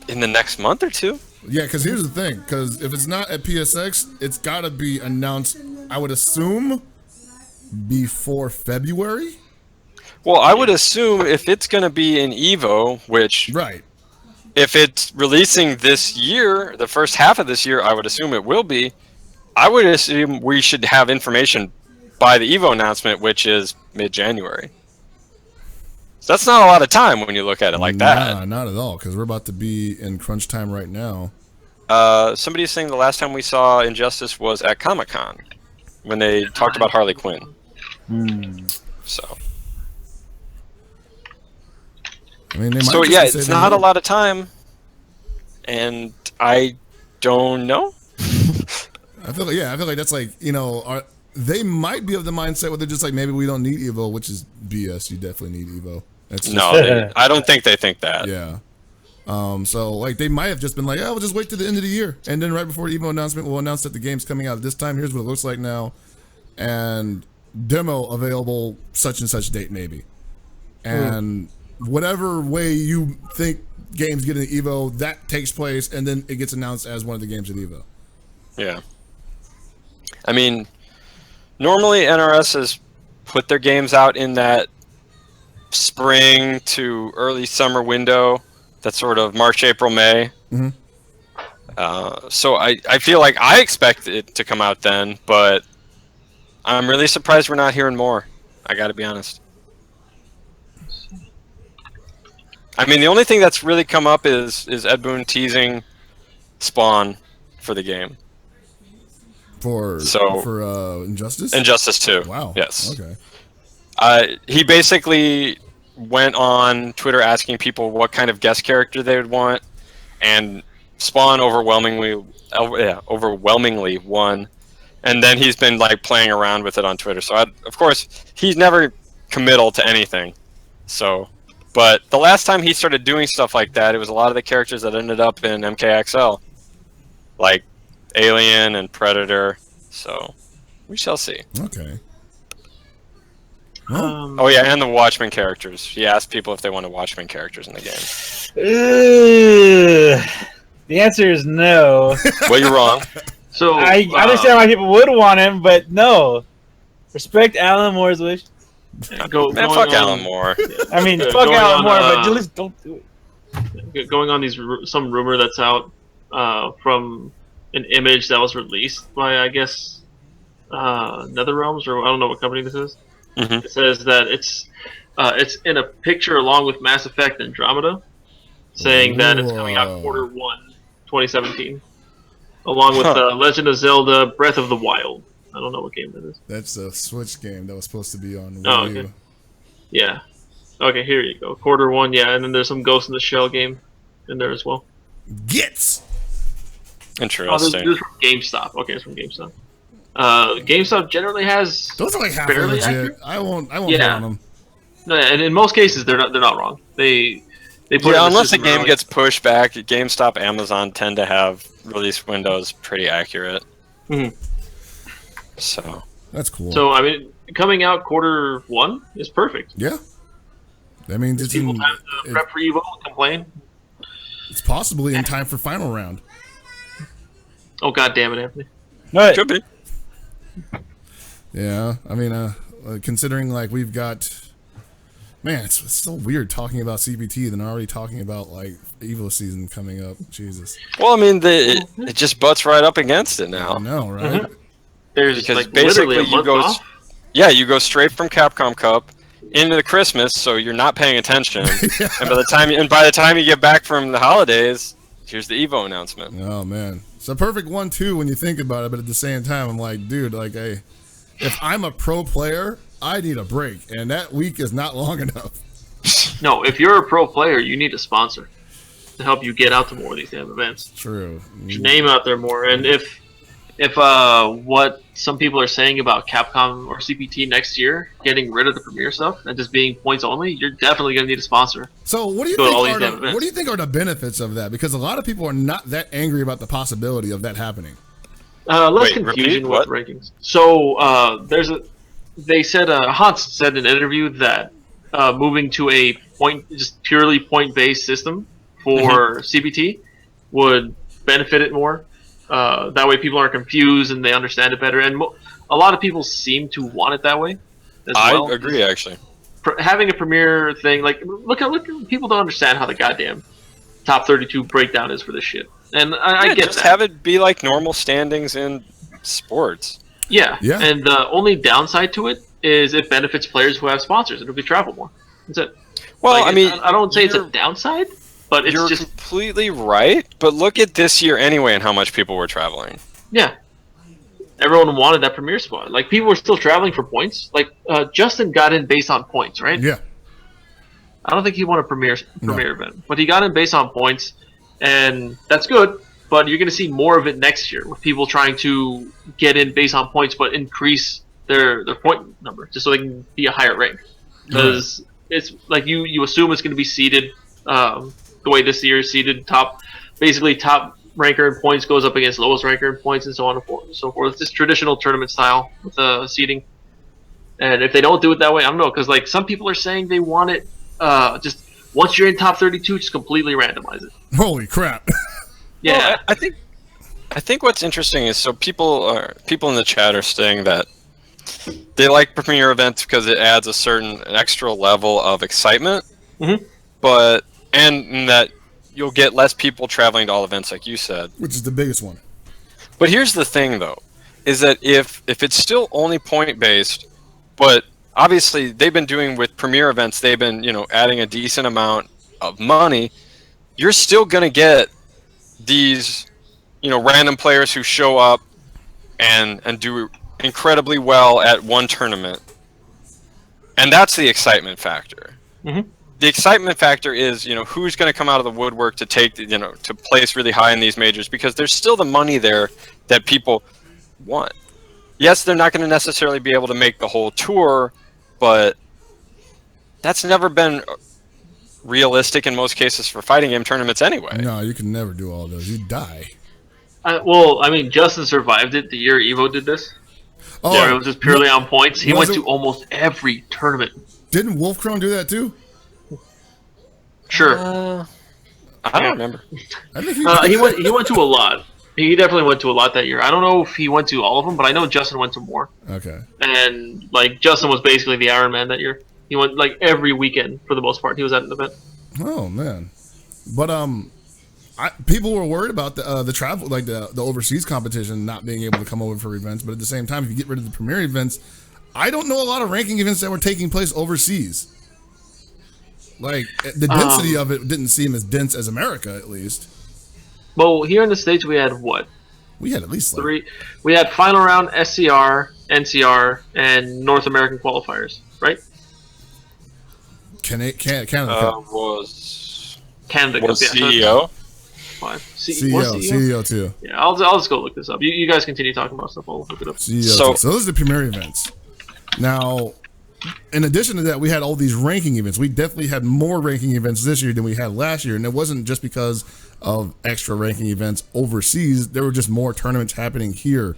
in the next month or two. Yeah, because here's the thing. Because if it's not at PSX, it's got to be announced, I would assume, before February. Well, I would assume if it's going to be in Evo, which... Right. If it's releasing this year, the first half of this year, I would assume it will be. I would assume we should have information by the Evo announcement, which is mid-January. So that's not a lot of time when you look at it like that. Nah, not at all, because we're about to be in crunch time right now. Somebody is saying the last time we saw Injustice was at Comic-Con, when they talked about Harley Quinn. So... it's not a lot of time, and I don't know. I feel like that's like, they might be of the mindset where they're just like, maybe we don't need Evo, which is BS. You definitely need Evo. That's just, I don't think they think that. Yeah. So like they might have just been like, oh, we'll just wait to the end of the year, and then right before Evo announcement, we'll announce that the game's coming out at this time. Here's what it looks like now, and demo available such and such date maybe, and whatever way you think games get an Evo, that takes place, and then it gets announced as one of the games at Evo. Yeah. I mean, normally NRS has put their games out in that spring to early summer window. That's sort of March, April, May. So I feel like I expect it to come out then, but I'm really surprised we're not hearing more. I got to be honest. I mean, the only thing that's really come up is Ed Boon teasing Spawn for the game. For Injustice? Injustice 2. Wow. Yes. Okay. He basically went on Twitter asking people what kind of guest character they would want, and Spawn overwhelmingly won. And then he's been like playing around with it on Twitter. So of course he's never committal to anything. So, but the last time he started doing stuff like that, it was a lot of the characters that ended up in MKXL, like Alien and Predator. So we shall see. Okay. Oh yeah, and the Watchmen characters. He asked people if they wanted Watchmen characters in the game. The answer is no. Well, you're wrong. So I understand why people would want him, but no. Respect Alan Moore's wish. Man, fuck Alan Moore. I mean, fuck Alan Moore, but at least don't do it. Going on some rumor that's out from an image that was released by, I guess, NetherRealms, or I don't know what company this is. It says that it's in a picture along with Mass Effect Andromeda, saying that it's coming out quarter 1, 2017, along with Legend of Zelda Breath of the Wild. I don't know what game that is. That's a Switch game that was supposed to be on Wii Oh, okay. U. Yeah. Okay, here you go. Quarter 1, yeah, and then there's some Ghost in the Shell game in there as well. Gets! Interesting. This is from GameStop. Okay, it's from GameStop. GameStop generally has Those are like half fairly legit. accurate. I won't bet on them. No, and in most cases they're not wrong. They put unless the game gets pushed back, GameStop, Amazon tend to have release windows pretty accurate. So that's cool. So I mean, coming out quarter 1 is perfect. Yeah. That means it's people have to prep for Evo and complain. It's possibly in time for final round. Oh god damn it, Anthony. it. Could be. Yeah, I mean, considering like we've got, man, it's so weird talking about CPT than already talking about like Evo season coming up. Jesus. Well, I mean, it just butts right up against it now. I know, right? There's Because like basically literally a month off. you go straight from Capcom Cup into the Christmas, so you're not paying attention. And by the time you get back from the holidays, here's the Evo announcement. Oh man, it's a perfect 1-2 when you think about it, but at the same time, I'm like, dude, like, if I'm a pro player, I need a break, and that week is not long enough. No, if you're a pro player, you need a sponsor to help you get out to more of these damn events. True. Get your name out there more, and if what some people are saying about Capcom or CPT next year getting rid of the Premier stuff and just being points only, you're definitely going to need a sponsor. So what do you think are the benefits of that? Because a lot of people are not that angry about the possibility of that happening. Less confusion with rankings. So they said Hans said in an interview that moving to a just purely point-based system for CPT would benefit it more. That way people aren't confused and they understand it better. And a lot of people seem to want it that way as well. I agree, actually. Having a Premier thing, like, look at people don't understand how the goddamn top 32 breakdown is for this shit. And I get just that. have it be like normal standings in sports. Yeah. And the only downside to it is it benefits players who have sponsors. It'll be travel more. That's it. Well, like, I mean, I don't say it's a downside, but it's you're just completely right. But look at this year anyway, and how much people were traveling. Yeah. Everyone wanted that Premier spot. Like, people were still traveling for points. Like, Justin got in based on points, right? Yeah. I don't think he won a Premier event, but he got in based on points, and that's good. but you're going to see more of it next year with people trying to get in based on points, but increase their point number just so they can be a higher rank. Because it's like you assume it's going to be seeded the way this year is seeded. Top ranker in points goes up against lowest ranker in points, and so on and so forth. It's just traditional tournament style with seeding. And if they don't do it that way, I don't know, because like some people are saying they want it just once you're in top 32, just completely randomize it. Holy crap! Yeah, well, I think what's interesting is people in the chat are saying that they like premier events because it adds a certain extra level of excitement, but and that you'll get less people traveling to all events, like you said, Which is the biggest one. But here's the thing, though, is that if it's still only point based, but obviously they've been doing with premier events, they've been adding a decent amount of money, you're still gonna get these random players who show up and do incredibly well at one tournament, and that's the excitement factor. The excitement factor is who's going to come out of the woodwork to take to place really high in these majors, because there's still the money there that people want. Yes, they're not going to necessarily be able to make the whole tour, but that's never been realistic in most cases for fighting game tournaments anyway. No, you can never do all those. You die. well, I mean, Justin survived it the year Evo did this. Oh, Yeah, it was just purely on points. He was went it- to almost every tournament. Didn't Wolfcrone do that too? Sure. I don't remember. I think he He went to a lot. He definitely went to a lot that year. I don't know if he went to all of them, but I know Justin went to more. Okay. And like Justin was basically the Iron Man that year. He went like every weekend for the most part. He was at an event. Oh man, but people were worried about the travel, like the overseas competition not being able to come over for events. But at the same time, if you get rid of the premier events, I don't know a lot of ranking events that were taking place overseas. Like the density of it didn't seem as dense as America, at least. Well, here in the States we had what? We had at least like, 3. We had final round, SCR, NCR, and North American qualifiers, right? Canada Was Canada Cup, yeah. CEO? Fine. CEO too. Yeah, I'll just go look this up. You guys continue talking about stuff. I'll look it up. CEO So- too. So those are the premier events. Now, in addition to that, we had all these ranking events. We definitely had more ranking events this year than we had last year, and it wasn't just because of extra ranking events overseas. There were just more tournaments happening here,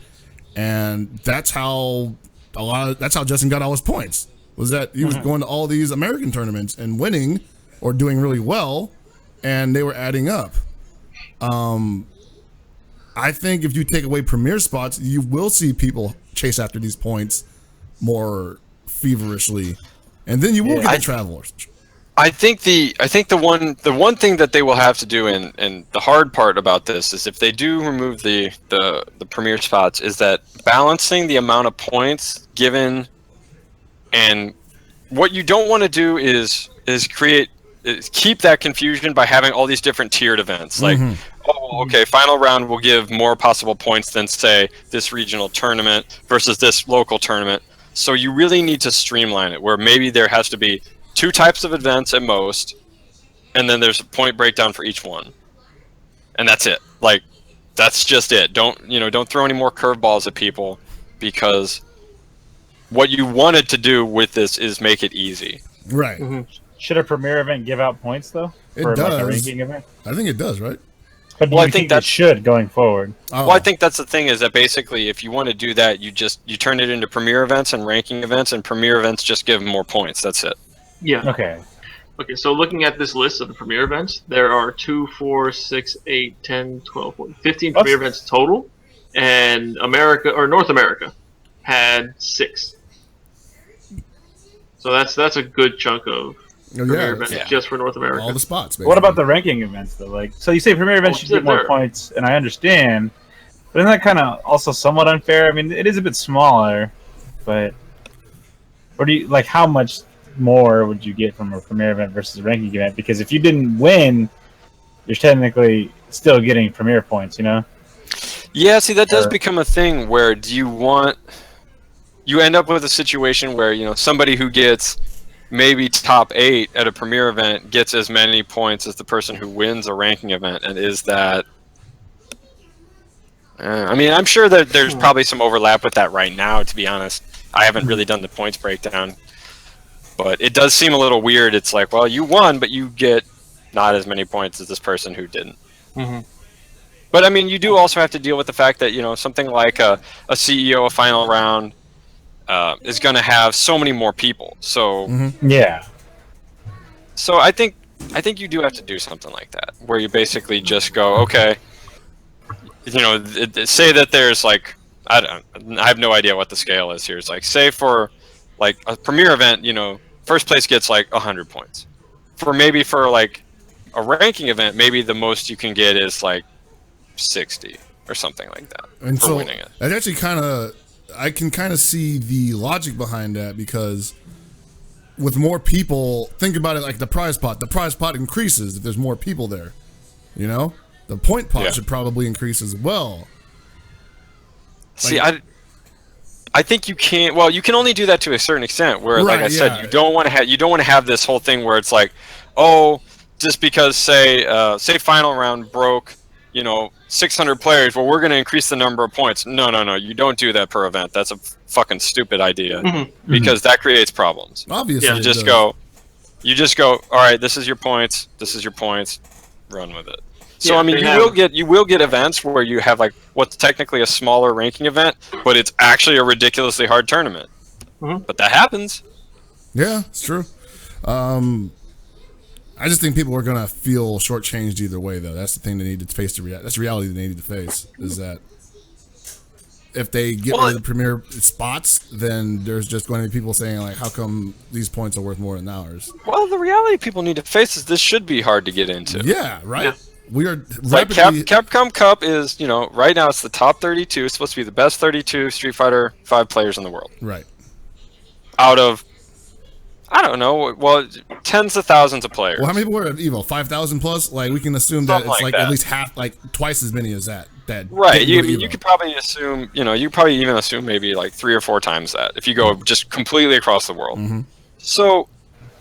and that's how Justin got all his points. Was that he was going to all these American tournaments and winning or doing really well, and they were adding up. I think if you take away premier spots, you will see people chase after these points more feverishly, and then you will get the travelers. I think the one thing that they will have to do, and the hard part about this is if they do remove the premier spots, is that balancing the amount of points given, and what you don't want to do is keep that confusion by having all these different tiered events. Like, okay, final round will give more possible points than say this regional tournament versus this local tournament. So you really need to streamline it, where maybe there has to be 2 types of events at most, and then there's a point breakdown for each one, and that's it. Like, that's just it. Don't throw any more curveballs at people, because what you wanted to do with this is make it easy. Right. Should a premier event give out points though? It For does. like a ranking event? I think it does, right? But do Well, you I think that that's- should going forward? Oh. Well, I think that's the thing, is that basically if you want to do that, you turn it into premier events and ranking events, and premier events just give them more points. That's it. Yeah. Okay. Okay, so looking at this list of the premier events, there are 2, 4, 6, 8, 10, 12, 14, 15 premier events total, and North America had 6. So that's a good chunk of premier events just for North America. All the spots, baby. What about the ranking events though? Like, so you say premier events should get more there. points, and I understand, but isn't that kind of also somewhat unfair? I mean, it is a bit smaller, but or do you like how much more would you get from a premier event versus a ranking event? Because if you didn't win, you're technically still getting premier points, you know? Yeah, see, that does become a thing where you end up with a situation where, somebody who gets maybe top 8 at a premier event gets as many points as the person who wins a ranking event, and is that I mean, I'm sure that there's probably some overlap with that right now, to be honest. I haven't really done the points breakdown. But it does seem a little weird. It's like, well, you won, but you get not as many points as this person who didn't. Mm-hmm. But, I mean, you do also have to deal with the fact that, something like a CEO, a final round, is going to have so many more people. So, Yeah. So I think you do have to do something like that, where you basically just go, okay, say that there's like, I have no idea what the scale is here. It's like, say for like a premier event, first place gets like 100 points. For like a ranking event, maybe the most you can get is like 60 or something like that and for so winning it. That actually I can kind of see the logic behind that, because with more people, think about it like the prize pot. The prize pot increases if there's more people there. The point pot should probably increase as well. See, I think you can't. Well, you can only do that to a certain extent. Where, like I said, you don't want to have this whole thing where it's like, oh, just because say final round broke, 600 players. Well, we're going to increase the number of points. No. You don't do that per event. That's a fucking stupid idea because that creates problems. Obviously, you just go. All right, this is your points. This is your points. Run with it. So I mean, you will get events where you have like what's technically a smaller ranking event, but it's actually a ridiculously hard tournament. But that happens. Yeah, it's true. I just think people are gonna feel shortchanged either way, though. That's the thing they need to face. That's the reality they need to face. Is that if they get rid of the premier spots, then there's just going to be people saying like, "How come these points are worth more than ours?" Well, the reality people need to face is this should be hard to get into. Yeah, right. Yeah. We are rapidly... Capcom Cup is, right now it's the top 32. It's supposed to be the best 32 Street Fighter 5 players in the world. Right. Out of, I don't know, well, tens of thousands of players. Well, how many people were at Evo? 5,000 plus? Like, we can assume that it's like at least half, like twice as many as that. Right. You could probably assume, you probably even assume maybe like 3 or 4 times that if you go just completely across the world. So,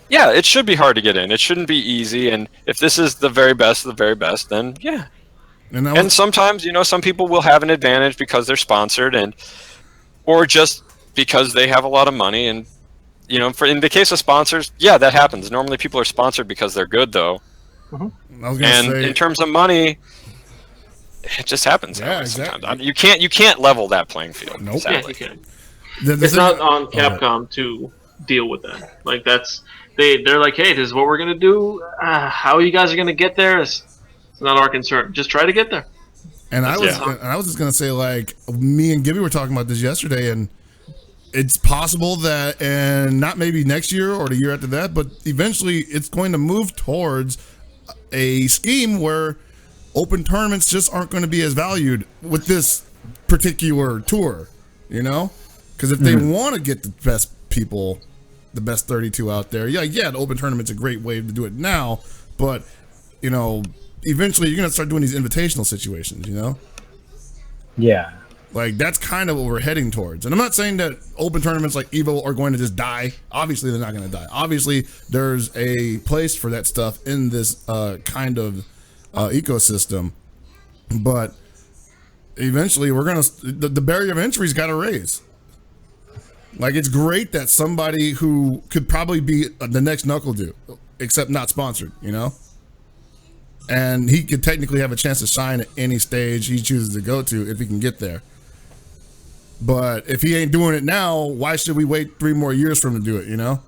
yeah, it should be hard to get in. It shouldn't be easy. And if this is the very best of the very best, then yeah. And sometimes, some people will have an advantage because they're sponsored or just because they have a lot of money. And, in the case of sponsors, yeah, that happens. Normally people are sponsored because they're good, though. In terms of money, it just happens. Yeah, exactly. Sometimes. You can't level that playing field. Nope. Yeah, you can. It's not on Capcom to deal with that. Like they're like, hey, this is what we're gonna do. How you guys are gonna get there is not our concern. Just try to get there. And I was just gonna say, like, me and Gibby were talking about this yesterday, and it's possible that, and not maybe next year or the year after that, but eventually it's going to move towards a scheme where open tournaments just aren't going to be as valued with this particular tour, because if they want to get the best people, the best 32 out there, the open tournament's a great way to do it now, but eventually you're going to start doing these invitational situations, Yeah. Like, that's kind of what we're heading towards. And I'm not saying that open tournaments like EVO are going to just die. Obviously, they're not going to die. Obviously, there's a place for that stuff in this kind of ecosystem. But eventually, we're going to... The barrier of entry's got to raise. Like, it's great that somebody who could probably be the next Knuckle Dude, except not sponsored, And he could technically have a chance to shine at any stage he chooses to go to if he can get there. But if he ain't doing it now, why should we wait 3 more years for him to do it,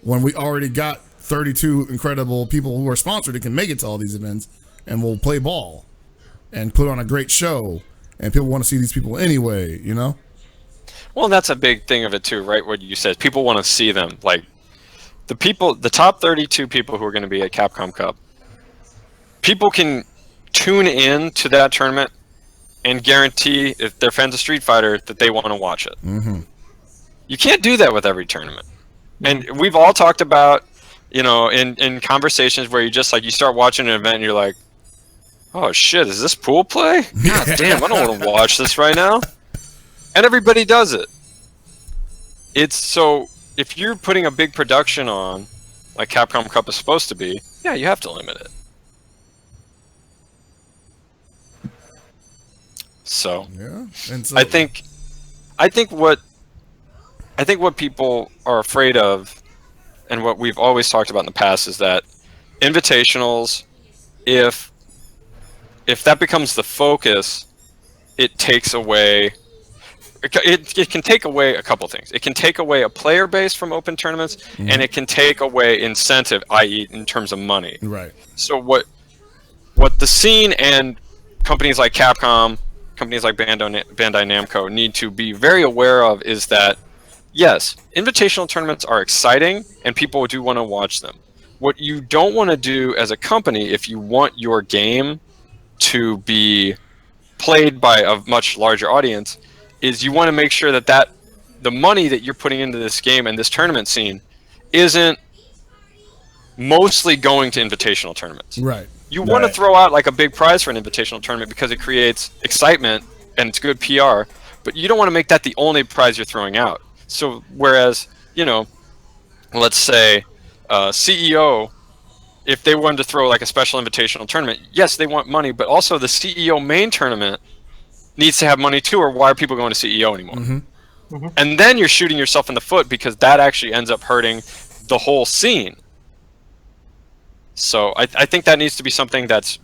When we already got 32 incredible people who are sponsored that can make it to all these events and will play ball and put on a great show, and people want to see these people anyway, Well, that's a big thing of it too, right? What you said, people want to see them. Like, the top 32 people who are going to be at Capcom Cup, people can tune in to that tournament and guarantee, if they're fans of Street Fighter, that they want to watch it. You can't do that with every tournament. And we've all talked about, in conversations where you just like, you start watching an event and you're like, oh shit, is this pool play? God damn, I don't want to watch this right now. And everybody does it. It's so, if you're putting a big production on, like Capcom Cup is supposed to be, yeah, you have to limit it. So Yeah, and so I think what people are afraid of, and what we've always talked about in the past, is that invitationals, if that becomes the focus, it takes away. It can take away a couple things. It can take away a player base from open tournaments, and it can take away incentive, i.e., in terms of money. right. So what the scene and companies like Capcom, companies like Bandai Namco need to be very aware of is that, yes, invitational tournaments are exciting, and people do want to watch them. What you don't want to do as a company, if you want your game to be played by a much larger audience, is you want to make sure that the money that you're putting into this game and this tournament scene isn't mostly going to invitational tournaments. Right. You want to throw out like a big prize for an invitational tournament because it creates excitement and it's good PR, but you don't want to make that the only prize you're throwing out. So whereas, let's say CEO, if they wanted to throw like a special invitational tournament, yes, they want money, but also the CEO main tournament needs to have money too, or why are people going to CEO anymore? Mm-hmm. And then you're shooting yourself in the foot because that actually ends up hurting the whole scene. So I think that needs to be something that's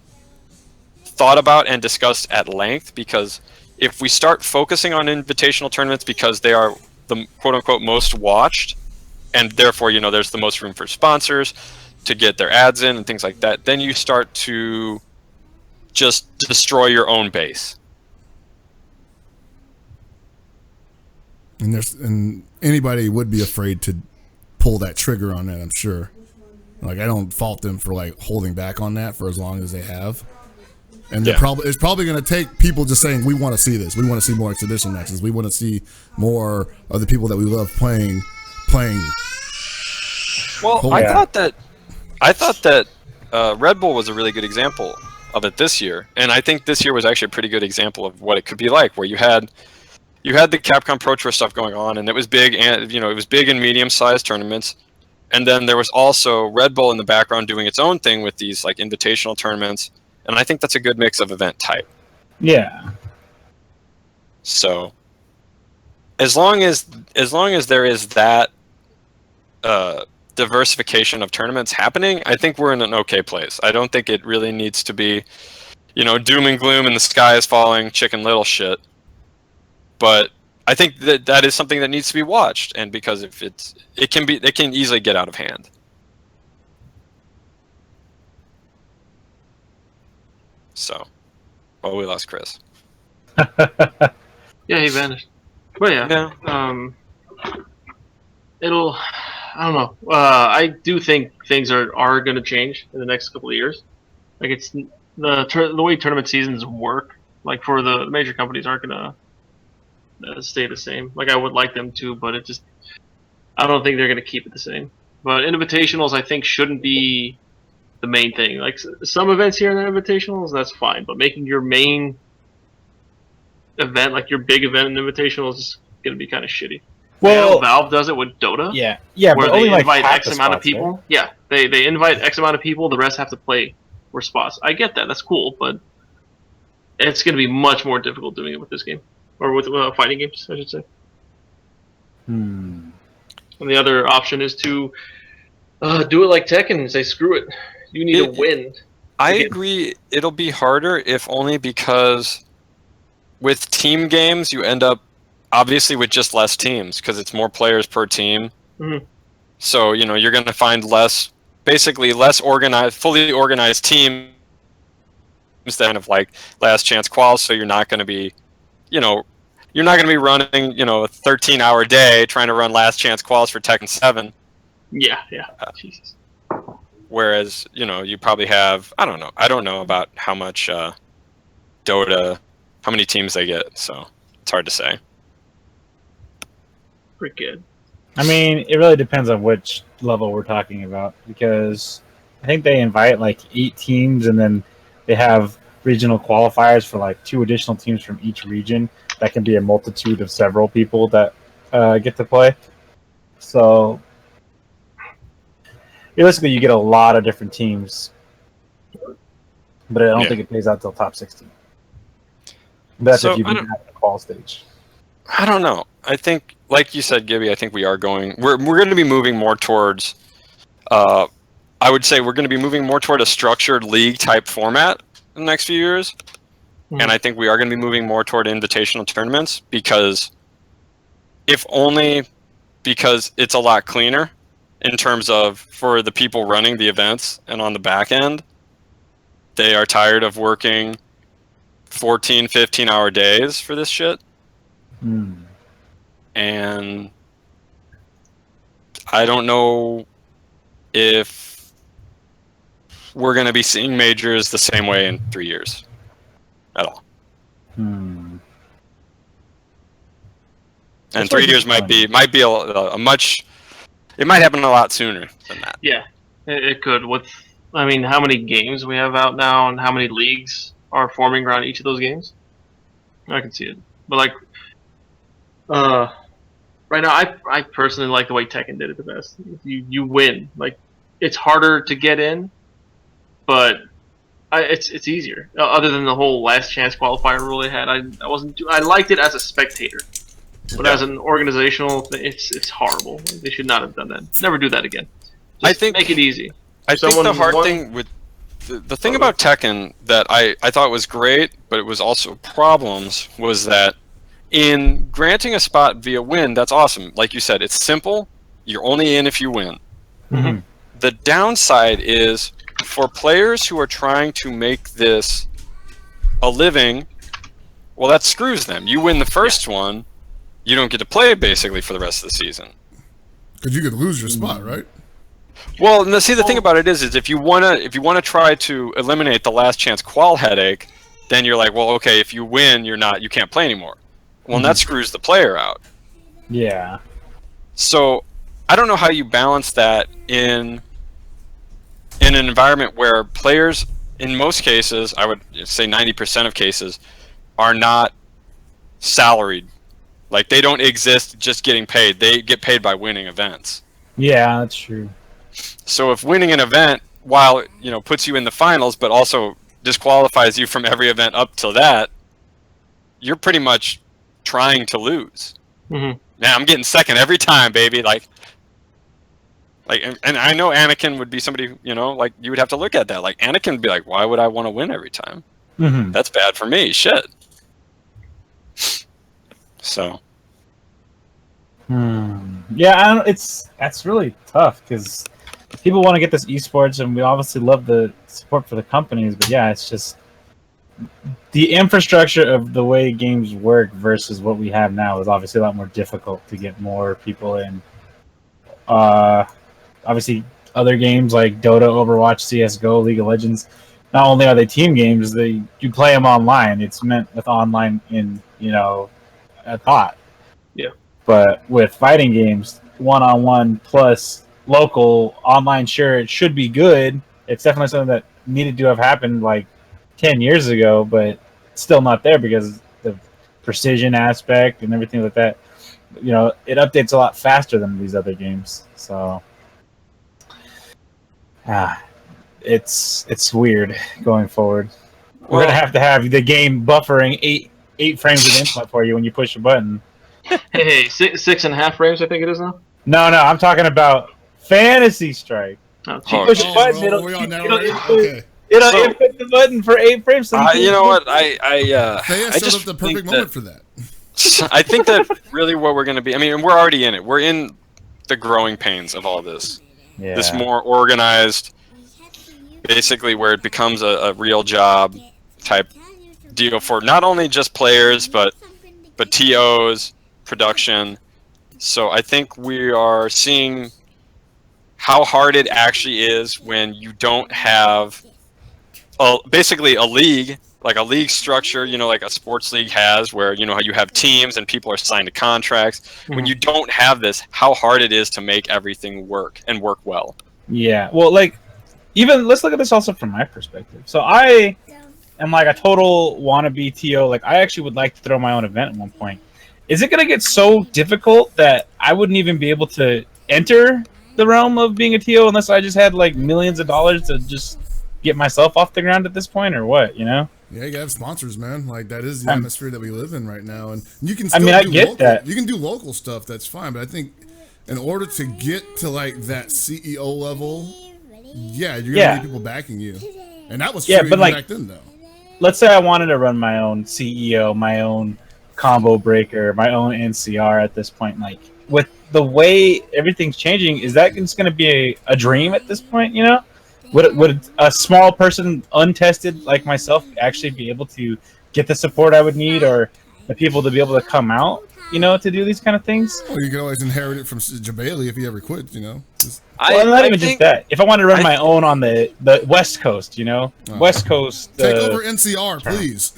thought about and discussed at length, because if we start focusing on invitational tournaments because they are the quote-unquote most watched, and therefore, there's the most room for sponsors to get their ads in and things like that, then you start to just destroy your own base. And anybody would be afraid to pull that trigger on that, I'm sure. Like, I don't fault them for like holding back on that for as long as they have. And it's probably going to take people just saying, we want to see this. We want to see more exhibition matches. We want to see more of the people that we love playing. Well, I thought that Red Bull was a really good example of it this year, and I think this year was actually a pretty good example of what it could be like, where you had the Capcom Pro Tour stuff going on, and it was big, and it was big in medium-sized tournaments, and then there was also Red Bull in the background doing its own thing with these like invitational tournaments, and I think that's a good mix of event type. Yeah. So, as long as there is that diversification of tournaments happening, I think we're in an okay place. I don't think it really needs to be, doom and gloom and the sky is falling, Chicken Little shit. But I think that is something that needs to be watched, and because if it can easily get out of hand. So, well, we lost Chris. Yeah, he vanished. But yeah. I don't know. I do think things are going to change in the next couple of years. Like, it's the way tournament seasons work. Like, for the major companies aren't going to stay the same. Like, I would like them to, but I don't think they're going to keep it the same. But invitationals, I think, shouldn't be the main thing. Like, some events here in the invitationals, that's fine. But making your main event, like your big event in invitationals, is going to be kind of shitty. Well, Valve does it with Dota. Yeah, where but they only invite like X amount of people. Right? Yeah, they invite X amount of people. The rest have to play for spots. I get that. That's cool, but it's going to be much more difficult doing it with this game, or with fighting games, I should say. And the other option is to do it like Tekken and say, screw it. You need to win. I agree. It'll be harder, if only because with team games, you end up obviously with just less teams because it's more players per team. Mm-hmm. So, you're going to find basically less organized, fully organized teams than of like last chance quals. So you're not going to be, you're not going to be running, a 13-hour day trying to run last chance quals for Tekken 7. Yeah. Jesus. Whereas, you probably have, I don't know about how much Dota, how many teams they get. So it's hard to say. Pretty good. I mean, it really depends on which level we're talking about, because I think they invite like 8 teams, and then they have regional qualifiers for like 2 additional teams from each region. That can be a multitude of several people that get to play. So realistically, you get a lot of different teams, but I don't think it pays out till top 16. That's So, if you I didn't don't- have the qual stage. I don't know. I think, like you said, Gibby, I think we are going. We're going to be moving more towards. I would say we're going to be moving more toward a structured league type format in the next few years, and I think we are going to be moving more toward invitational tournaments because, if only because it's a lot cleaner in terms of for the people running the events and on the back end, they are tired of working 14, 15-hour days for this shit. And I don't know if we're going to be seeing majors the same way in 3 years at all. And 3 years might be a much. It might happen a lot sooner than that. Yeah, it could. I mean, how many games we have out now, and how many leagues are forming around each of those games? I can see it, but like, right now, I personally like the way Tekken did it the best. If you win, like, it's harder to get in, but it's easier. Other than the whole last chance qualifier rule they had, I liked it as a spectator. But as an organizational thing, it's horrible. They should not have done that. Never do that again. I think make it easy. I think the hard thing with the thing about Tekken that I thought was great, but it was also problems, was that in granting a spot via win, that's awesome. Like you said, it's simple. You're only in if you win. Mm-hmm. The downside is for players who are trying to make this a living, well, that screws them. You win the first one, you don't get to play basically for the rest of the season. Because you could lose your spot, right? Well, see, the thing about it is if you wanna try to eliminate the last chance qual headache, then you're like, well, okay, if you win, you can't play anymore. Well, and that screws the player out. Yeah. So I don't know how you balance that in an environment where players, in most cases, I would say 90% of cases, are not salaried. Like, they don't exist just getting paid. They get paid by winning events. Yeah, that's true. So if winning an event, while puts you in the finals, but also disqualifies you from every event up till that, you're pretty much trying to lose. Mm-hmm. Now I'm getting second every time, baby. Like, and I know Anakin would be somebody, like you would have to look at that. Like Anakin would be like, why would I want to win every time? Mm-hmm. That's bad for me. Shit. So. Yeah, that's really tough because people want to get this esports, and we obviously love the support for the companies. But yeah, it's just the infrastructure of the way games work versus what we have now is obviously a lot more difficult to get more people in. Obviously, other games like Dota, Overwatch, CS:GO, League of Legends. Not only are they team games, you play them online. It's meant with online in a thought. Yeah. But with fighting games, one-on-one plus local online, sure, it should be good. It's definitely something that needed to have happened like 10 years ago, but still not there because the precision aspect and everything like that. It updates a lot faster than these other games. So, it's weird going forward. We're gonna have to have the game buffering eight frames of input for you when you push a button. Hey, 6.5 frames, I think it is now. No, I'm talking about Fantasy Strike. Oh, You push a button, it'll we on now, it'll right? input, Okay. it'll input the button for 8 frames. So You know what? They I set just up the think perfect moment for that. I think that really what we're going to be. I mean, we're already in it. We're in the growing pains of all this. Yeah. This more organized, basically where it becomes a real job type deal for not only just players but TOs, production. So I think we are seeing how hard it actually is when you don't have basically a league, like a league structure, like a sports league has, where how you have teams and people are signed to contracts. Mm-hmm. When you don't have this, how hard it is to make everything work and work well. Yeah, well, even let's look at this also from my perspective. So I am like a total wannabe TO. Like I actually would like to throw my own event at one point. Is it going to get so difficult that I wouldn't even be able to enter the realm of being a TO unless I just had like millions of dollars to just get myself off the ground at this point, or what? Yeah, you gotta have sponsors, man. Like that is the atmosphere that we live in right now, and you can. Still I do get local. that. You can do local stuff. That's fine, but I think in order to get to like that CEO level, yeah, you're gonna need people backing you, and that was true even back then, though. Let's say I wanted to run my own CEO, my own combo breaker, my own NCR at this point. Like with the way everything's changing, is that just going to be a dream at this point? You know, would a small person, untested like myself, actually be able to get the support I would need, or the people to be able to come out, you know, to do these kind of things? Well, you can always inherit it from Jabali if he ever quit, you know. Not even just that. If I wanted to run my own on the West Coast, you know, West Coast. Take over NCR, please.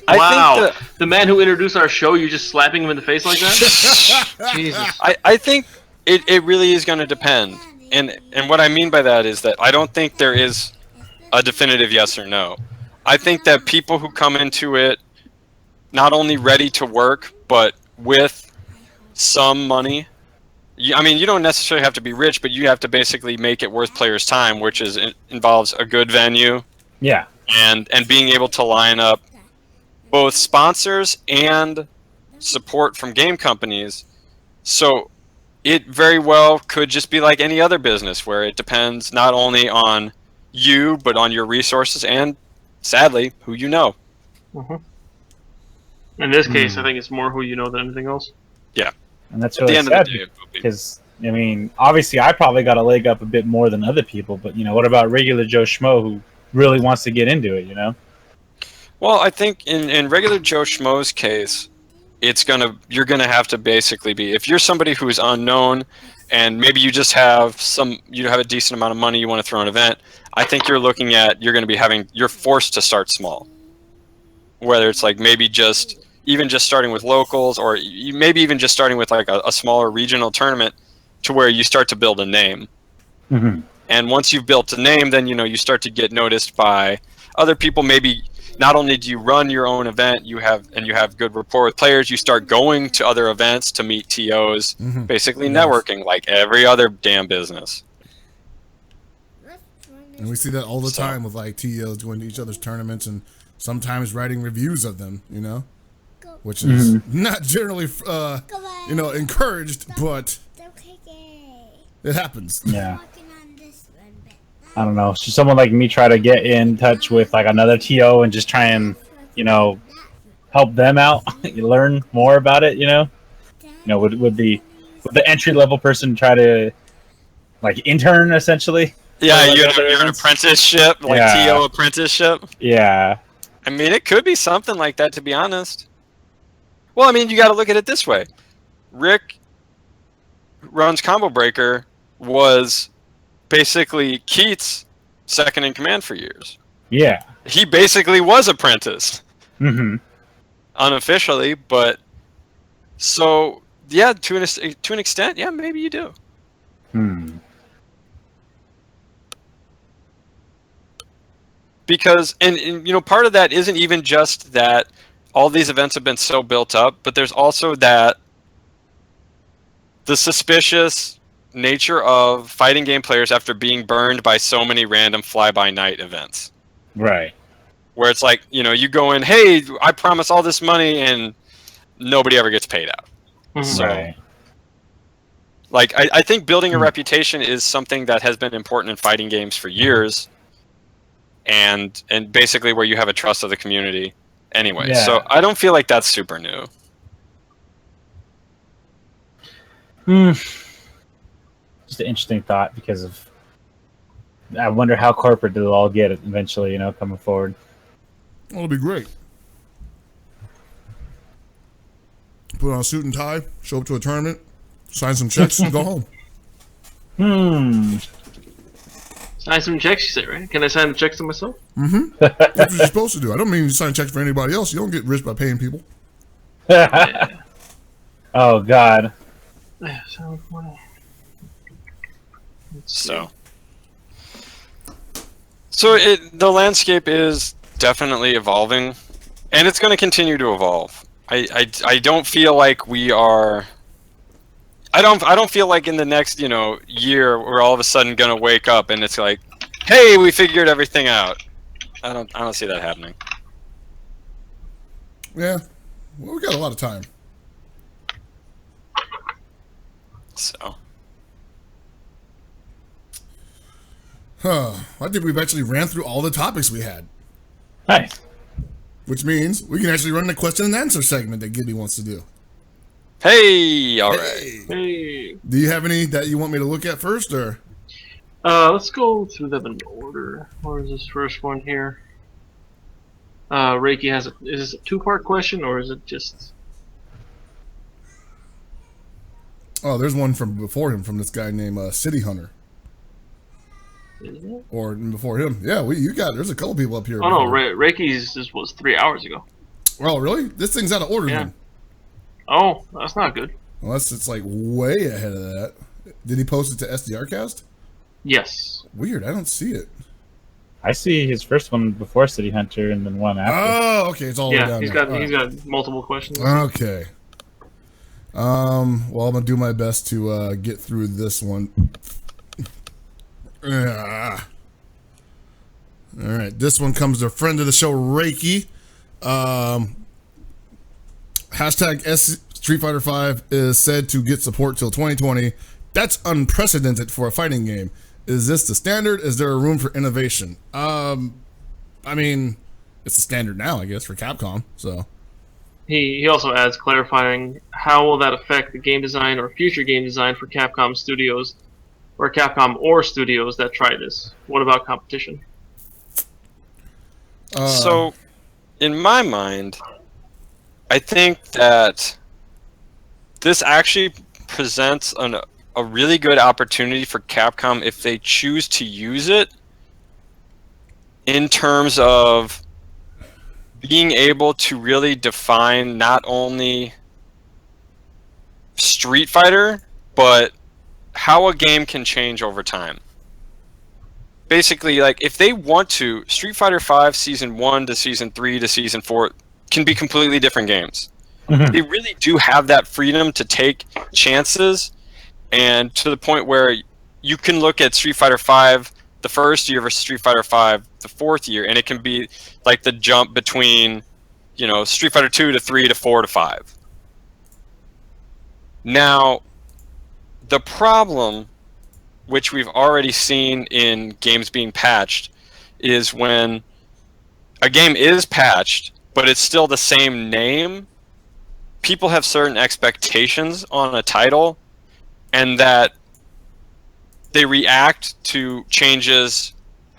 Wow, the man who introduced our show, you're just slapping him in the face like that? Jesus. I think it really is going to depend. And what I mean by that is that I don't think there is a definitive yes or no. I think that people who come into it not only ready to work, but with some money. I mean, you don't necessarily have to be rich, but you have to basically make it worth players' time, which involves a good venue. Yeah. And being able to line up both sponsors and support from game companies. So it very well could just be like any other business where it depends not only on you, but on your resources and, sadly, who you know. Mm-hmm. In this case, I think it's more who you know than anything else. Yeah. And that's really sad because, I mean, obviously I probably got a leg up a bit more than other people, but, you know, what about regular Joe Schmo who really wants to get into it, you know? Well, I think in regular Joe Schmo's case, you're gonna have to basically be, if you're somebody who's unknown and maybe you just have a decent amount of money you want to throw an event, I think you're forced to start small. Whether it's like maybe even just starting with locals, or maybe even just starting with like a smaller regional tournament to where you start to build a name. Mm-hmm. And once you've built a name, then, you know, you start to get noticed by other people. Maybe not only do you run your own event, you have good rapport with players, you start going to other events to meet TOs, basically networking like every other damn business. And we see that all the time with like TOs going to each other's tournaments and sometimes writing reviews of them, you know, which is not generally, you know, encouraged, but it happens. Yeah. I don't know. Should someone like me try to get in touch with like another TO and just try and, you know, help them out, you learn more about it, you know? You know, would the entry level person try to like intern essentially? Yeah, you're an apprenticeship, like TO apprenticeship. Yeah. I mean, it could be something like that, to be honest. Well, I mean, you got to look at it this way. Rick runs Combo Breaker was basically Keith's second in command for years. Yeah. He basically was apprenticed. Mm-hmm. Unofficially, but so yeah, to an extent, yeah, maybe you do. Because and you know, part of that isn't even just that all these events have been so built up, but there's also that the suspicious nature of fighting game players after being burned by so many random fly-by-night events. Right. Where it's like, you know, you go in, hey, I promise all this money, and nobody ever gets paid out. So, right. like, I think building a reputation is something that has been important in fighting games for years, and basically where you have a trust of the community anyway. Yeah. So I don't feel like that's super new. Just an interesting thought because I wonder how corporate they'll all get it eventually, you know, coming forward. Well, it'll be great. Put on a suit and tie, show up to a tournament, sign some checks, and go home. Sign some checks, you say, right? Can I sign the checks to myself? That's what you're supposed to do. I don't mean you sign checks for anybody else. You don't get rich by paying people. Oh, God. Yeah, so funny. So the landscape is definitely evolving, and it's going to continue to evolve. I don't feel like we are. I don't feel like in the next, you know, year we're all of a sudden going to wake up and it's like, hey, we figured everything out. I don't see that happening. Yeah. Well, we got a lot of time. So. I think we've actually ran through all the topics we had. Nice. Which means we can actually run the question and answer segment that Gibby wants to do. Hey, all right. Hey. Do you have any that you want me to look at first, or? Let's go through them in order. Where is this first one here? Reiki has is this a two-part question, or is it just... Oh, there's one from before him from this guy named City Hunter. Is it? Or before him. Yeah, there's a couple people up here. Oh no, Reiki's this was 3 hours ago. Oh, really? This thing's out of order then. Oh, that's not good. Unless it's like way ahead of that. Did he post it to SDRcast? Yes. Weird, I don't see it. I see his first one before City Hunter and then one after. Oh, okay, it's all the way down he's there. got got multiple questions. Okay. Well, I'm gonna do my best to get through this one. All right, this one comes to a friend of the show, Reiki. Hashtag Street Fighter V is said to get support till 2020. That's unprecedented for a fighting game. Is this the standard? Is there a room for innovation? I mean, it's the standard now, I guess, for Capcom. So He also adds, clarifying, how will that affect the game design or future game design for Capcom studios, or Capcom or studios that try this? What about competition? So, in my mind, I think that this actually presents a really good opportunity for Capcom if they choose to use it in terms of being able to really define not only Street Fighter, but how a game can change over time. Basically, like, if they want to, Street Fighter V Season 1 to Season 3 to Season 4 can be completely different games. Mhm. They really do have that freedom to take chances, and to the point where you can look at Street Fighter V the first year versus Street Fighter V the fourth year, and it can be like the jump between, you know, Street Fighter 2 to 3 to 4 to 5. Now, the problem, which we've already seen in games being patched, is when a game is patched, but it's still the same name, people have certain expectations on a title, and that they react to changes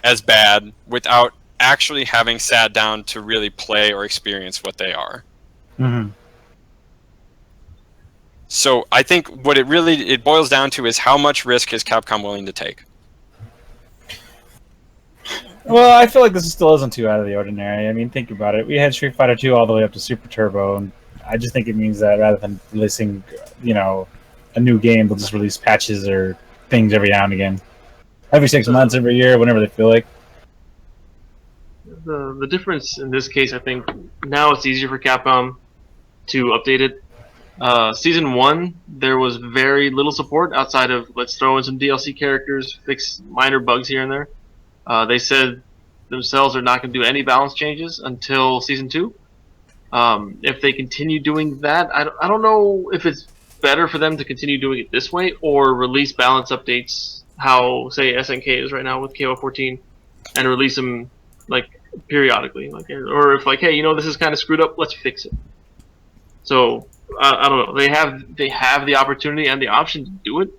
as bad without actually having sat down to really play or experience what they are. Mm-hmm. So I think what it boils down to is how much risk is Capcom willing to take? Well, I feel like this still isn't too out of the ordinary. I mean, think about it. We had Street Fighter 2 all the way up to Super Turbo, and I just think it means that rather than releasing, you know, a new game, they'll just release patches or things every now and again. Every 6 months, every year, whenever they feel like. The difference in this case, I think, now it's easier for Capcom to update it. Season 1, there was very little support outside of let's throw in some DLC characters, fix minor bugs here and there. They said themselves are not going to do any balance changes until Season 2. If they continue doing that, I don't know if it's better for them to continue doing it this way or release balance updates how, say, SNK is right now with KO14 and release them like periodically, like, or if like, hey, you know, this is kind of screwed up, let's fix it. So I don't know. They have the opportunity and the option to do it.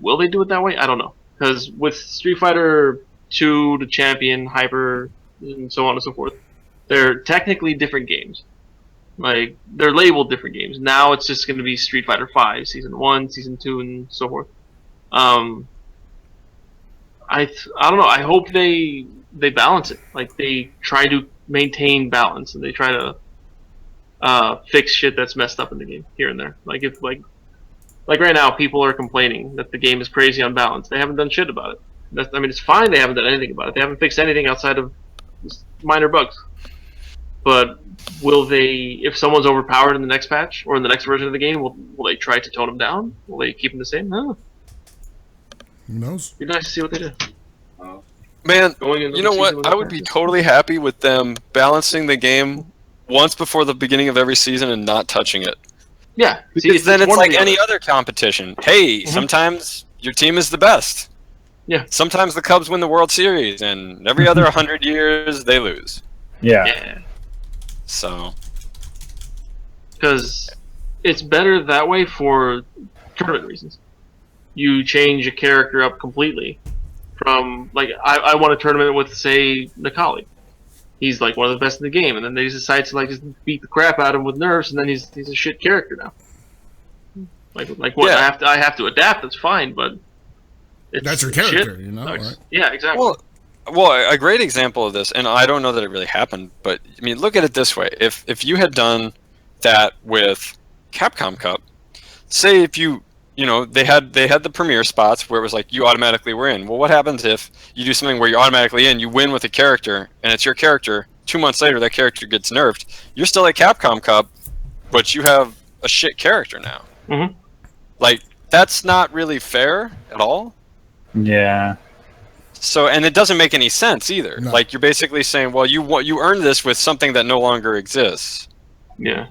Will they do it that way? I don't know. Because with Street Fighter 2 to Champion, Hyper, and so on and so forth, they're technically different games. Like, they're labeled different games. Now it's just going to be Street Fighter 5, Season 1, Season 2, and so forth. I don't know. I hope they balance it. Like, they try to maintain balance, and they try to fix shit that's messed up in the game here and there. Like, if like right now, people are complaining that the game is crazy unbalanced. They haven't done shit about it. I mean, it's fine they haven't done anything about it. They haven't fixed anything outside of minor bugs. But will they, if someone's overpowered in the next patch or in the next version of the game, will they try to tone them down? Will they keep them the same? No. Who knows? Be nice to see what they do. Man, Going into you the know season what? with I a would be purpose. totally happy with them balancing the game once before the beginning of every season and not touching it. Yeah. See, Because then it's one or like the any other. other competition. Hey, sometimes your team is the best. Yeah. Sometimes the Cubs win the World Series, and every other 100 years they lose. Yeah. Yeah. So, Because it's better that way for tournament reasons. You change a character up completely. From, like, I won a tournament with, say, Nikali. He's, like, one of the best in the game, and then they decide to, like, just beat the crap out of him with nerfs, and then he's a shit character now. Like what? Yeah. I have to adapt, that's fine, but... That's your it's character, shit. you know, Sucks. right? Yeah, exactly. well, a great example of this, and I don't know that it really happened, but I mean, look at it this way: if you had done that with Capcom Cup, say if you know they had the premier spots where it was like you automatically were in. Well, what happens if you do something where you're automatically in? You win with a character, and it's your character. 2 months later, that character gets nerfed. You're still at Capcom Cup, but you have a shit character now. Mhm. Like, that's not really fair at all. Yeah. So, and it doesn't make any sense either. No. Like, you're basically saying, well, you earned this with something that no longer exists. Yeah.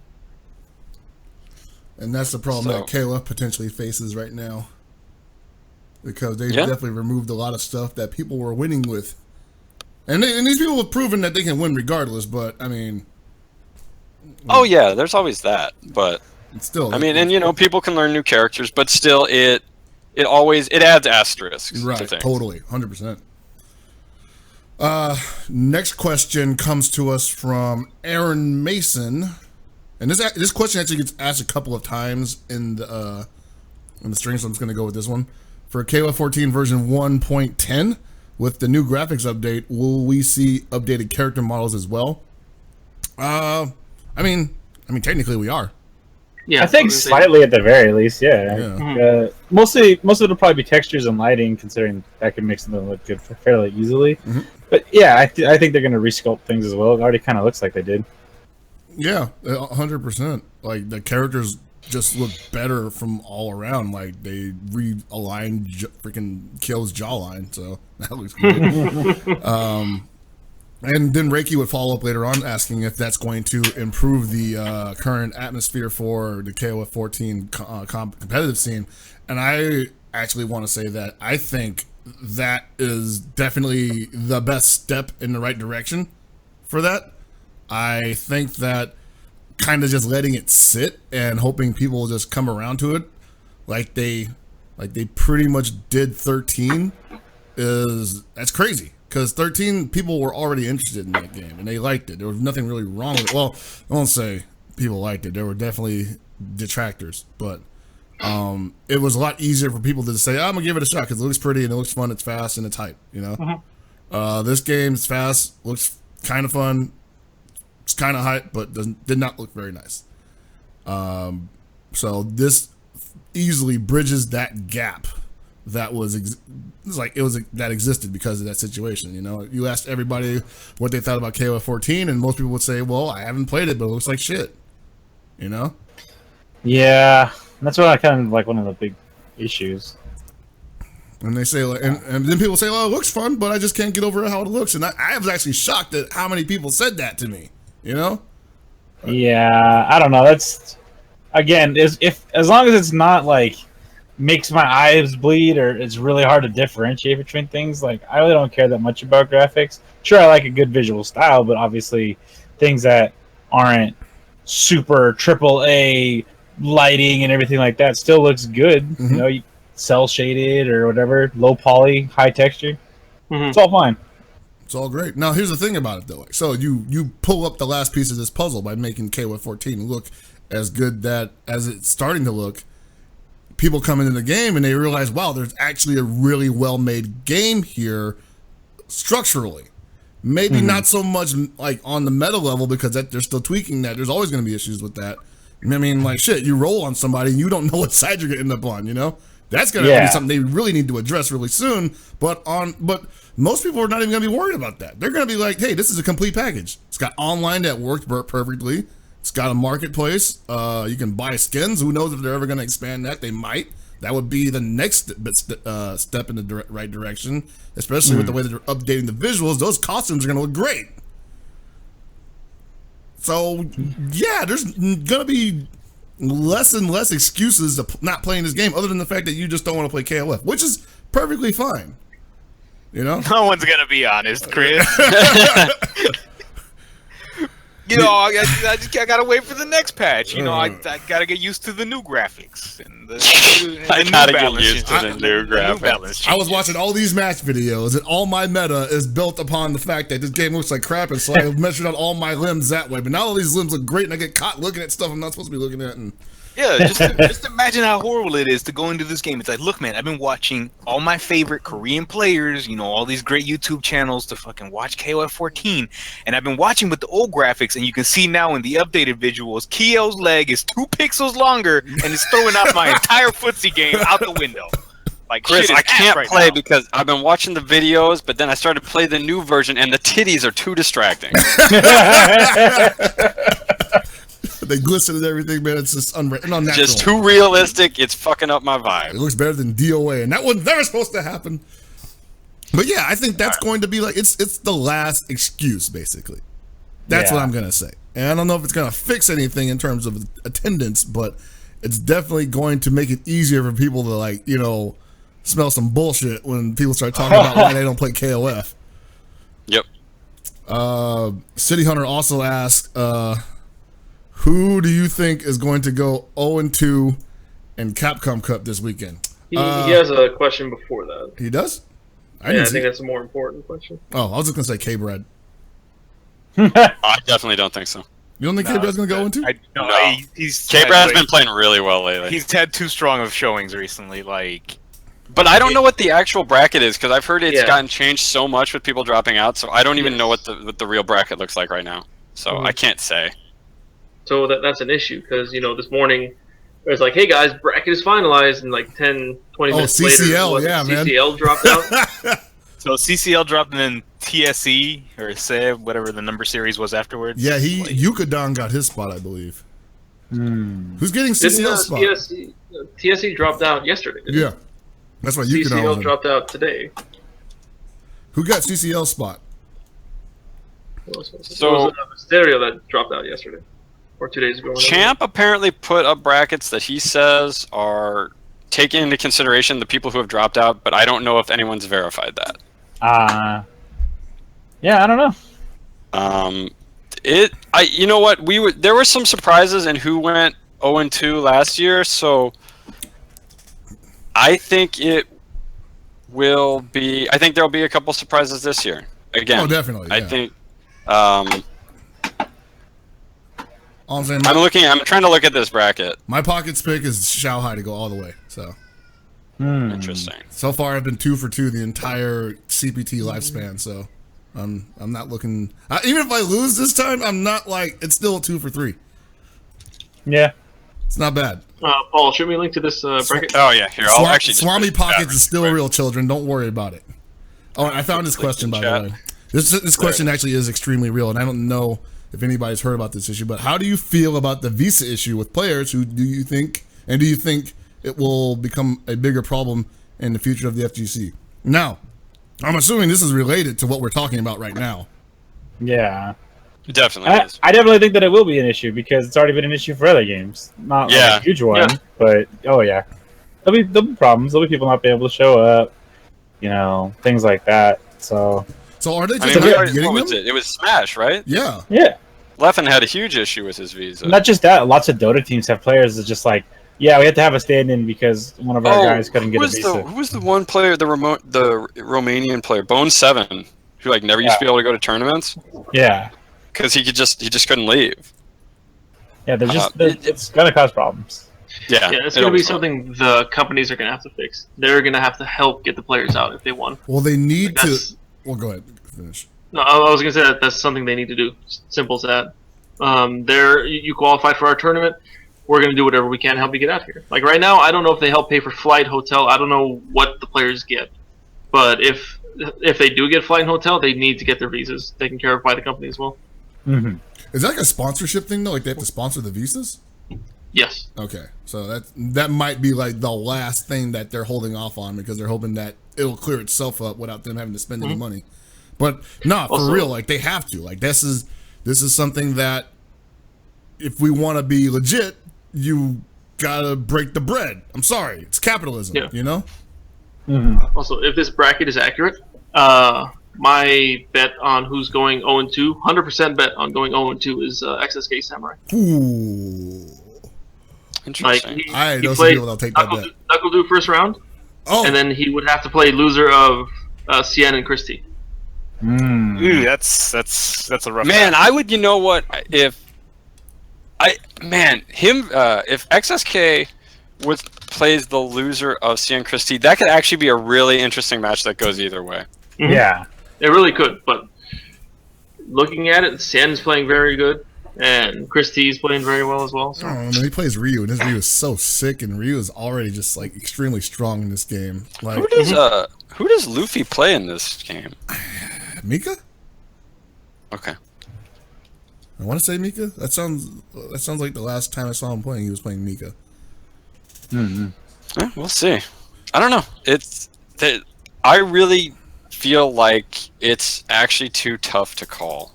And that's the problem So- that Kayla potentially faces right now. Because they Yeah. definitely removed a lot of stuff that people were winning with. And these people have proven that they can win regardless, but, I mean, Oh yeah, there's always that. But it's still... I mean, and you know, people can learn new characters, but still, it adds asterisks to Right, things. totally, 100%. Next question comes to us from Aaron Mason, and this question actually gets asked a couple of times in the string, so I'm just going to go with this one. For KOF 14 version 1.10, with the new graphics update, will we see updated character models as well? I mean, technically we are. Yeah. I think was gonna say- slightly at the very least, yeah. Yeah. Most of it'll probably be textures and lighting, considering that can make something look good fairly easily. Mhm. But yeah, I think they're going to resculpt things as well. It already kind of looks like they did. Yeah, 100%. Like, the characters just look better from all around. Like, they realigned freaking Kyo's jawline, so that looks good. And then Reiki would follow up later on asking if that's going to improve the current atmosphere for the KOF 14 competitive scene. And I actually want to say that I think that is definitely the best step in the right direction for that. I think that kind of just letting it sit and hoping people will just come around to it like they pretty much did 13 that's crazy. Because 13 people were already interested in that game, and they liked it. There was nothing really wrong with it. Well, I won't say people liked it. There were definitely detractors, but it was a lot easier for people to say, I'm going to give it a shot because it looks pretty, and it looks fun, it's fast, and it's hype, you know? This game is fast, looks kind of fun, it's kind of hype, but did not look very nice. So this easily bridges that gap that that existed because of that situation. You know, you asked everybody what they thought about KOF 14, and most people would say, "Well, I haven't played it, but it looks like shit." You know? Yeah, that's what I kind of like one of the big issues. And they say, and then people say, "Oh, it looks fun, but I just can't get over how it looks." And I was actually shocked at how many people said that to me. You know? Yeah, I don't know. That's again, as long as it's not like makes my eyes bleed or it's really hard to differentiate between things, like I really don't care that much about graphics. Sure, I like a good visual style, but obviously things that aren't super AAA lighting and everything like that still looks good. You know, cell shaded or whatever, low poly, high texture. It's all fine. It's all great. Now, here's the thing about it, though. Like, so you pull up the last piece of this puzzle by making KOF 14 look as good as it's starting to look. People come into the game and they realize, wow, there's actually a really well-made game here structurally. Maybe not so much like on the meta level because they're still tweaking that. There's always going to be issues with that. I mean, like, shit, you roll on somebody and you don't know what side you're going to end up on, you know? That's going to be something they really need to address really soon. But most people are not even going to be worried about that. They're going to be like, hey, this is a complete package. It's got online that works perfectly. It's got a marketplace. You can buy skins. Who knows if they're ever going to expand that? They might. that would be the next step in the right direction, especially with the way that they're updating the visuals. Those costumes are going to look great. So, yeah, there's going to be less and less excuses to not playing this game other than the fact that you just don't want to play KOF, which is perfectly fine. You know? No one's going to be honest, Chris. You know, I gotta wait for the next patch. You know, I gotta get used to the new graphics and I gotta get used to the new graphics. I was watching all these match videos, and all my meta is built upon the fact that this game looks like crap, and so I measured out all my limbs that way. But now all these limbs look great, and I get caught looking at stuff I'm not supposed to be looking at. And yeah, just imagine how horrible it is to go into this game. It's like, look, man, I've been watching all my favorite Korean players, you know, all these great YouTube channels to fucking watch KOF 14, and I've been watching with the old graphics, and you can see now in the updated visuals, Kyo's leg is 2 pixels longer, and it's throwing out my entire footsie game out the window. Like, Chris, shit is I can't right play now. because I've been watching the videos, but then I started to play the new version, and the titties are too distracting. they glisten and everything, man. It's just unnatural. Just too realistic. It's fucking up my It vibe. looks better than DOA, and that was never supposed to happen. But yeah, I think that's going to be like it's the last excuse, basically. That's what I'm gonna say. And I don't know if it's gonna fix anything in terms of attendance, but it's definitely going to make it easier for people to, like, you know, smell some bullshit when people start talking about why they don't play KOF. Yep. City Hunter also asked, who do you think is going to go 0-2 in Capcom Cup this weekend? He has a question before that. He does? I think that's a more important question. Oh, I was just going to say K-Brad. I definitely don't think so. You don't think K-Brad's going to go 0-2? No. K-Brad's been playing really well lately. He's had too strong of showings recently, like... But I don't know what the actual bracket is, because I've heard it's gotten changed so much with people dropping out, so I don't even know what the real bracket looks like right now. So I can't say. So that's an issue, because, you know, this morning, it was like, hey guys, bracket is finalized, and like 10, 20 minutes CCL, later, CCL dropped out. So CCL dropped, and then TSE, or SEV, whatever the number series was afterwards. Yeah, Yukadon got his spot, I believe. Who's getting CCL spot? TSE dropped out yesterday. Yeah. That's why Yukadon CCL dropped out today. Who got CCL spot? So it was Stereo that dropped out yesterday. Or 2 days ago. Champ apparently put up brackets that he says are taking into consideration the people who have dropped out, but I don't know if anyone's verified that. Yeah, I don't know. You know what? There were some surprises in who went 0-2 last year, so I think it will be. I think there'll be a couple surprises this year. Again, Oh, definitely. Yeah. I think. I'm trying to look at this bracket. My pockets pick is Shanghai to go all the way. So Interesting. so far, I've been 2 for 2 the entire CPT lifespan. So I'm not looking. Even if I lose this time, I'm not like it's still 2 for 3. Yeah, it's not bad. Paul, shoot me a link to this bracket. Oh yeah, here I'll actually. Swami pockets is still real, children. Don't worry about it. Oh, I found this question by the way. This question actually is extremely real, and I don't know if anybody's heard about this issue, but how do you feel about the visa issue with players? Do you think it will become a bigger problem in the future of the FGC? Now, I'm assuming this is related to what we're talking about right now. yeah. It definitely is. I definitely think that it will be an issue because it's already been an issue for other games. Not like a huge one, but there'll be problems. There'll be people not being able to show up, you know, things like that. So are they just what was it? It was Smash, right? Yeah. Yeah. Leffen had a huge issue with his visa. Not just that, lots of Dota teams have players that just like, yeah, we had to have a stand-in because one of our guys couldn't get a visa. Who was the one player, the Romanian player, Bone7, who like never used to be able to go to tournaments? Yeah. Because he just couldn't leave. Yeah, it's gonna cause problems. Yeah, it's going to be something the companies are going to have to fix. They're going to have to help get the players out if they want. Well, they need to. Well, go ahead. Finish. No, I was going to say that's something they need to do. Simple as that. You qualified for our tournament. We're going to do whatever we can to help you get out here. Like right now, I don't know if they help pay for flight, hotel. I don't know what the players get. But if they do get flight and hotel, they need to get their visas taken care of by the company as well. Mm-hmm. Is that like a sponsorship thing though? Like they have to sponsor the visas? Yes. Okay, so that might be like the last thing that they're holding off on because they're hoping that it'll clear itself up without them having to spend any money. But no, for real, like they have to. Like this is something that if we want to be legit, you gotta break the bread. I'm sorry, it's capitalism. Yeah. You know. Mm-hmm. Also, if this bracket is accurate, my bet on who's going 0-2, 100% bet on going 0-2 is XSK Samurai. Ooh. Interesting. Like I know some played people that'll take that bet. Knuckle do first round, and then he would have to play loser of Cien and Christie. Ooh, that's a rough. Man, I would. You know what? If XSK plays the loser of Cien Christie, that could actually be a really interesting match that goes either way. Mm-hmm. Yeah, it really could. But looking at it, Cien's playing very good, and Christie's playing very well as well. So. I mean, he plays Ryu, and his Ryu is so sick, and Ryu is already just like extremely strong in this game. Like, who does Luffy play in this game? Mika? Okay. I want to say Mika. That sounds like the last time I saw him playing, he was playing Mika. Yeah, we'll see. I don't know. I really feel like it's actually too tough to call.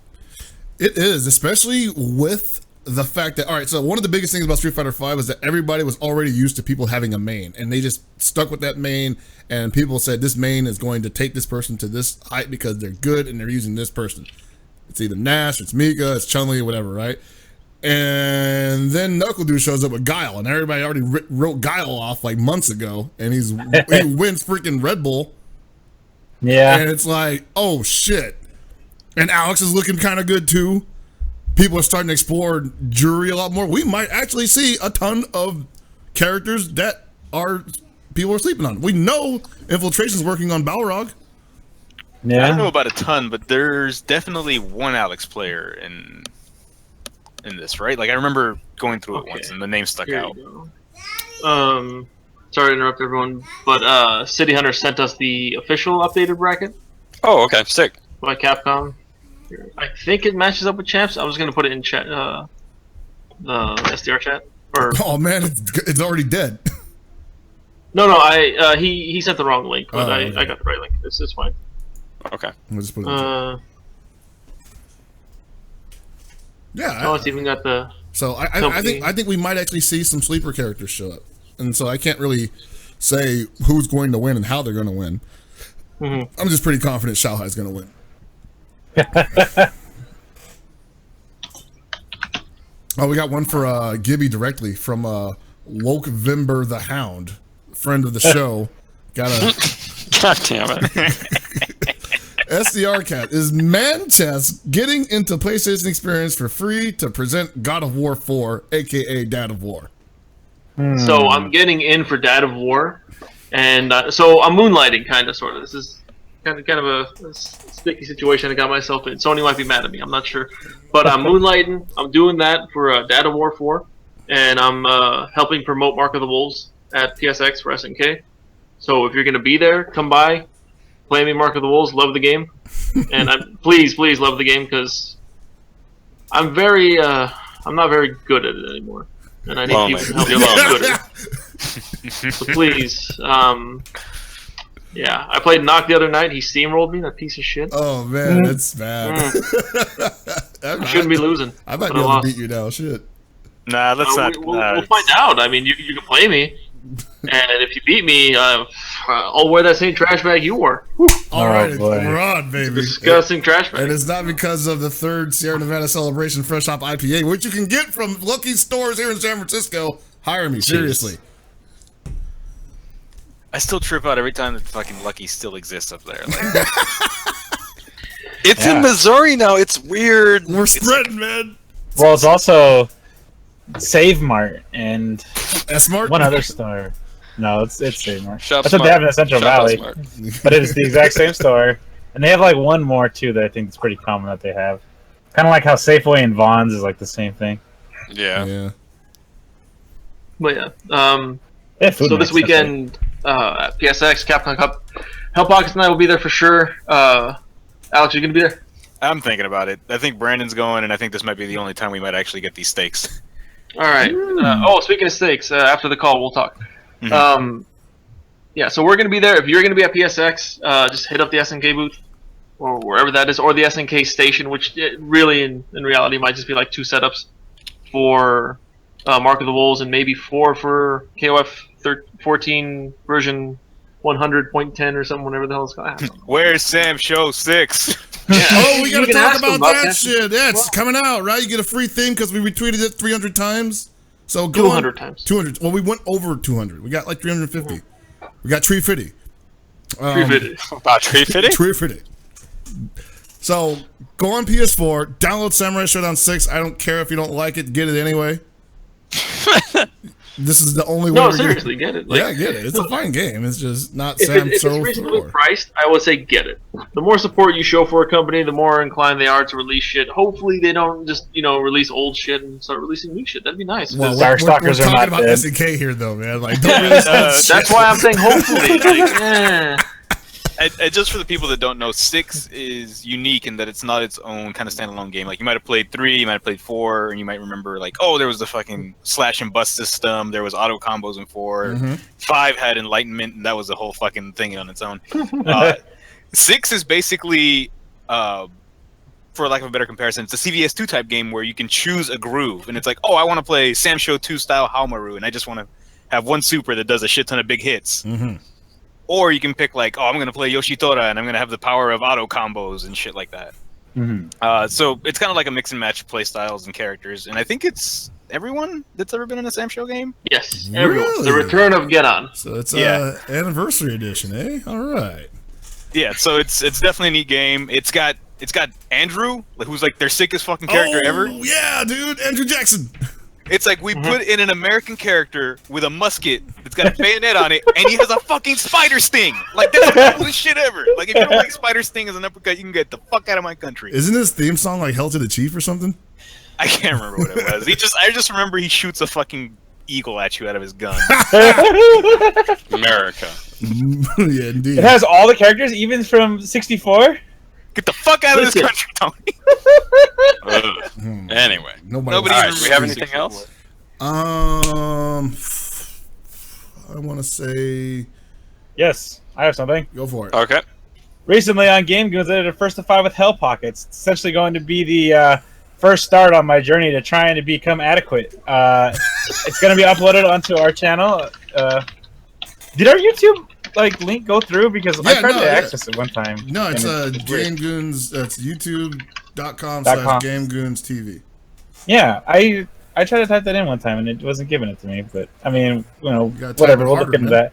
It is, especially with the fact that, all right, so one of the biggest things about Street Fighter V is that everybody was already used to people having a main, and they just stuck with that main, and people said this main is going to take this person to this height because they're good and they're using this person. It's either Nash, it's Mika, it's Chun-Li, whatever, right? And then Knuckle Dude shows up with Guile, and everybody already wrote Guile off like months ago, and he wins freaking Red Bull. Yeah. And it's like, oh shit. And Alex is looking kind of good too. People are starting to explore Jury a lot more. We might actually see a ton of characters that people are sleeping on. We know Infiltration's working on Balrog. Yeah. I don't know about a ton, but there's definitely one Alex player in this, right? Like I remember going through it once, and the name stuck out. Sorry to interrupt everyone, but City Hunter sent us the official updated bracket. Oh, okay, sick. By Capcom. I think it matches up with Champs. I was gonna put it in chat, the SDR chat. Oh man, it's already dead. No, he sent the wrong link, but I got the right link. It's fine. Okay. We'll just put it in chat. Yeah. It's even got the. So I think we might actually see some sleeper characters show up, and so I can't really say who's going to win and how they're going to win. Mm-hmm. I'm just pretty confident Shanghai's going to win. Oh, we got one for Gibby directly from Wokevember the Hound, friend of the show. Got a God damn it. SDR Cat, is Manchess getting into PlayStation Experience for free to present God of War 4, aka Dad of War? So I'm getting in for Dad of War, and so I'm moonlighting, kind of, sort of. This is kind of a sticky situation I got myself in. Sony might be mad at me, I'm not sure, but I'm moonlighting. I'm doing that for Dad of War 4, and I'm helping promote Mark of the Wolves at PSX for SNK. So if you're gonna be there, come by. Play me Mark of the Wolves, love the game, and please love the game because I'm not very good at it anymore, and I need people to help me get good at it. So please, yeah, I played Knock the other night. He steamrolled me, that piece of shit. Oh man, that's bad. I shouldn't be losing. I might be able to beat you now. Shit. Nah, let's not. We'll find out. I mean, you can play me. And if you beat me, I'll wear that same trash bag you wore. All right, we're on, baby. Disgusting trash bag. And it's not because of the third Sierra Nevada Celebration Fresh Hop IPA, which you can get from Lucky Stores here in San Francisco. Hire me, seriously. I still trip out every time that fucking Lucky still exists up there. Like, it's in Missouri now. It's weird. We're spreading, man. Well, it's also Save Mart and S-Mart? one other store. No, it's Save Mart. Shop That's what they have in the Central Shop Valley. Smart. But it's the exact same store. And they have like one more too that I think is pretty common that they have. Kind of like how Safeway and Vons is like the same thing. Yeah. But yeah. So this weekend at PSX, Capcom Cup, Hellpockets and I will be there for sure. Alex, you gonna be there? I'm thinking about it. I think Brandon's going, and I think this might be the only time we might actually get these steaks. All right. Speaking of steaks, after the call, we'll talk. Mhm. Yeah, so we're going to be there. If you're going to be at PSX, just hit up the SNK booth or wherever that is, or the SNK station, which really, in reality, might just be like 2 setups for Mark of the Wolves and maybe 4 for KOF 14 version 100.10 or something, whatever the hell it's called. Where's Sam Show 6? Oh, we got to can talk ask them about about that that. shit. Yeah, it's coming out, right? You get a free theme because we retweeted it 300 times. So go 200 on. times. 200. Well, we went over 200. We got like 350. We got tree fitty. About tree fitting? Tree fitty. So go on PS4, download Samurai Showdown 6. I don't care if you don't like it, get it anyway. This is the only way. No, seriously, get it. Yeah, get it. It's a fine game. It's just not If Sam it's so reasonably Thor. priced, I would say get it. The more support you show for a company, the more inclined they are to release shit. Hopefully, they don't just release old shit and start releasing new shit. That'd be nice. Well, Darkstalkers we're are talking not about dead. SNK here, though, man. Like, don't release that shit. That's why I'm saying hopefully. Like, And just for the people that don't know, 6 is unique in that it's not its own kind of standalone game. Like, you might have played 3, you might have played 4, and you might remember, like, oh, there was the fucking slash and bust system, there was auto combos in 4, 5 had enlightenment, and that was the whole fucking thing on its own. 6 is basically, for lack of a better comparison, it's a CVS2 type game where you can choose a groove, and it's like, oh, I want to play Sam Show 2 style Haomaru, and I just want to have one super that does a shit ton of big hits. Or you can pick like, oh, I'm going to play Yoshitora and I'm going to have the power of auto combos and shit like that. So it's kind of like a mix and match play styles and characters. And I think it's everyone that's ever been in a Sam Show game. yes, everyone. Really? The return of Get On. So it's Yeah. anniversary edition, eh? All right. Yeah, so it's definitely a neat game. It's got Andrew, who's like their sickest fucking character ever. Yeah, dude, Andrew Jackson. It's like we put in an American character with a musket that's got a bayonet on it, and he has a fucking spider sting. Like, that's the coolest shit ever. Like, if you don't like spider sting as an uppercut, you can get the fuck out of my country. Isn't his theme song like "Hell to the Chief" or something? I can't remember what it was. I just remember he shoots a fucking eagle at you out of his gun. America. Yeah, indeed. It has all the characters, even from 64. Get the fuck out of this Listen. country, Tony. Anyway. Nobody All right, even do we have remembers anything 64. else? I want to say, Yes, I have something. go for it. Okay. Recently on Game Goons, I did a first to 5 with Hell Pockets. It's essentially going to be the first start on my journey to trying to become adequate. It's going to be uploaded onto our channel. Did our YouTube link go through? Because I tried to access it one time. No, it's Game Goons. That's YouTube.com/GameGoonsTV. Yeah, I tried to type that in one time and it wasn't giving it to me. But I mean, gotta type whatever. it We'll harder, look into man. that.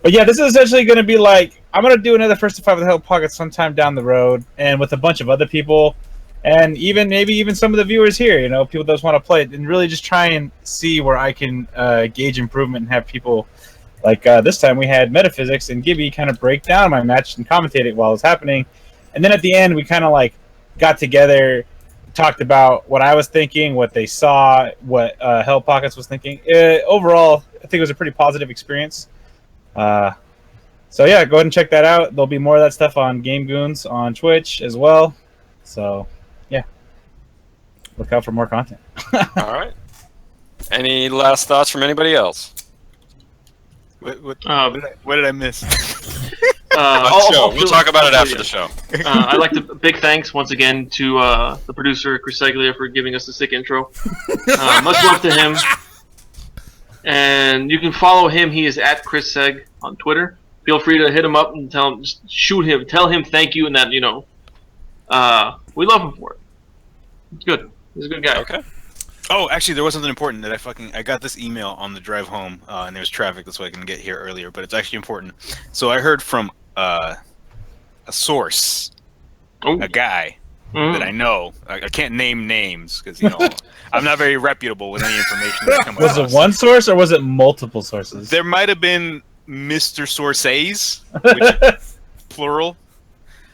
But yeah, this is essentially going to be like, I'm going to do another first to 5 with Hell Pockets sometime down the road, and with a bunch of other people, and maybe even some of the viewers here. People that just want to play it, and really just try and see where I can gauge improvement and have people. Like this time we had Metaphysics and Gibby kind of break down my match and commentate it while it was happening. And then at the end we kind of got together, talked about what I was thinking, what they saw, what Hell Pockets was thinking. Overall, I think it was a pretty positive experience. So yeah, go ahead and check that out. There'll be more of that stuff on Game Goons on Twitch as well. So yeah, look out for more content. All right. Any last thoughts from anybody else? What did I miss? We'll talk about it after the show. I'd like to big thanks once again to the producer Chris Seglia for giving us the sick intro. Much love to him, and you can follow him. He is at Chris Seg on Twitter. Feel free to hit him up and tell him thank you, and that we love him for it. It's good. He's a good guy. Okay. Oh, actually, there was something important that I got this email on the drive home, and there was traffic, that's why I couldn't get here earlier. But it's actually important. So I heard from a source, a guy that I know. I can't name names because I'm not very reputable with any information that I come across. Was it one source or was it multiple sources? There might have been Mr. Sources, which plural.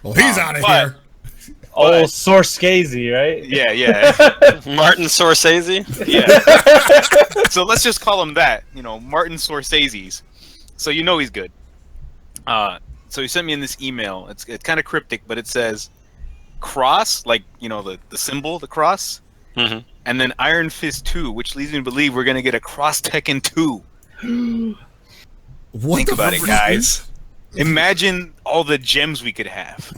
Well, he's out of but- here. Oh, Sourceazy, right? Yeah. Martin Scorsese? Yeah. So let's just call him that. Martin Scorsese's. So he's good. So he sent me in this email. It's kind of cryptic, but it says cross, like the symbol, the cross. and then Iron Fist 2, which leads me to believe we're going to get a Cross Tekken 2. What Think the about fuck it, guys. Imagine all the gems we could have.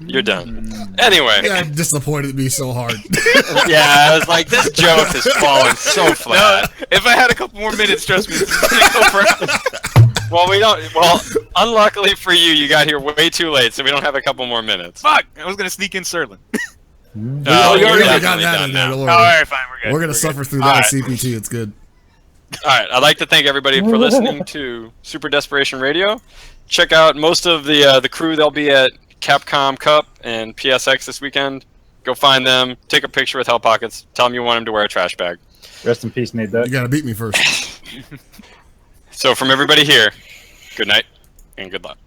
You're done. Anyway. That disappointed me so hard. Yeah, I was like, this joke is falling so flat. No, if I had a couple more minutes, trust me, it's gonna go forever. Well, we don't. Well, unluckily for you, you got here way too late, so we don't have a couple more minutes. Fuck! I was gonna sneak in Serlin. Oh, we you're already got definitely that done in there. now. Don't All worry. right, fine, we're good. We're gonna We're suffer good. through All that right. CPT. It's good. All right, I'd like to thank everybody for listening to Super Desperation Radio. Check out most of the crew. They'll be at Capcom Cup and PSX this weekend. Go find them. Take a picture with Hell Pockets. Tell them you want him to wear a trash bag. Rest in peace, Nate Duck. You gotta beat me first. So from everybody here, good night and good luck.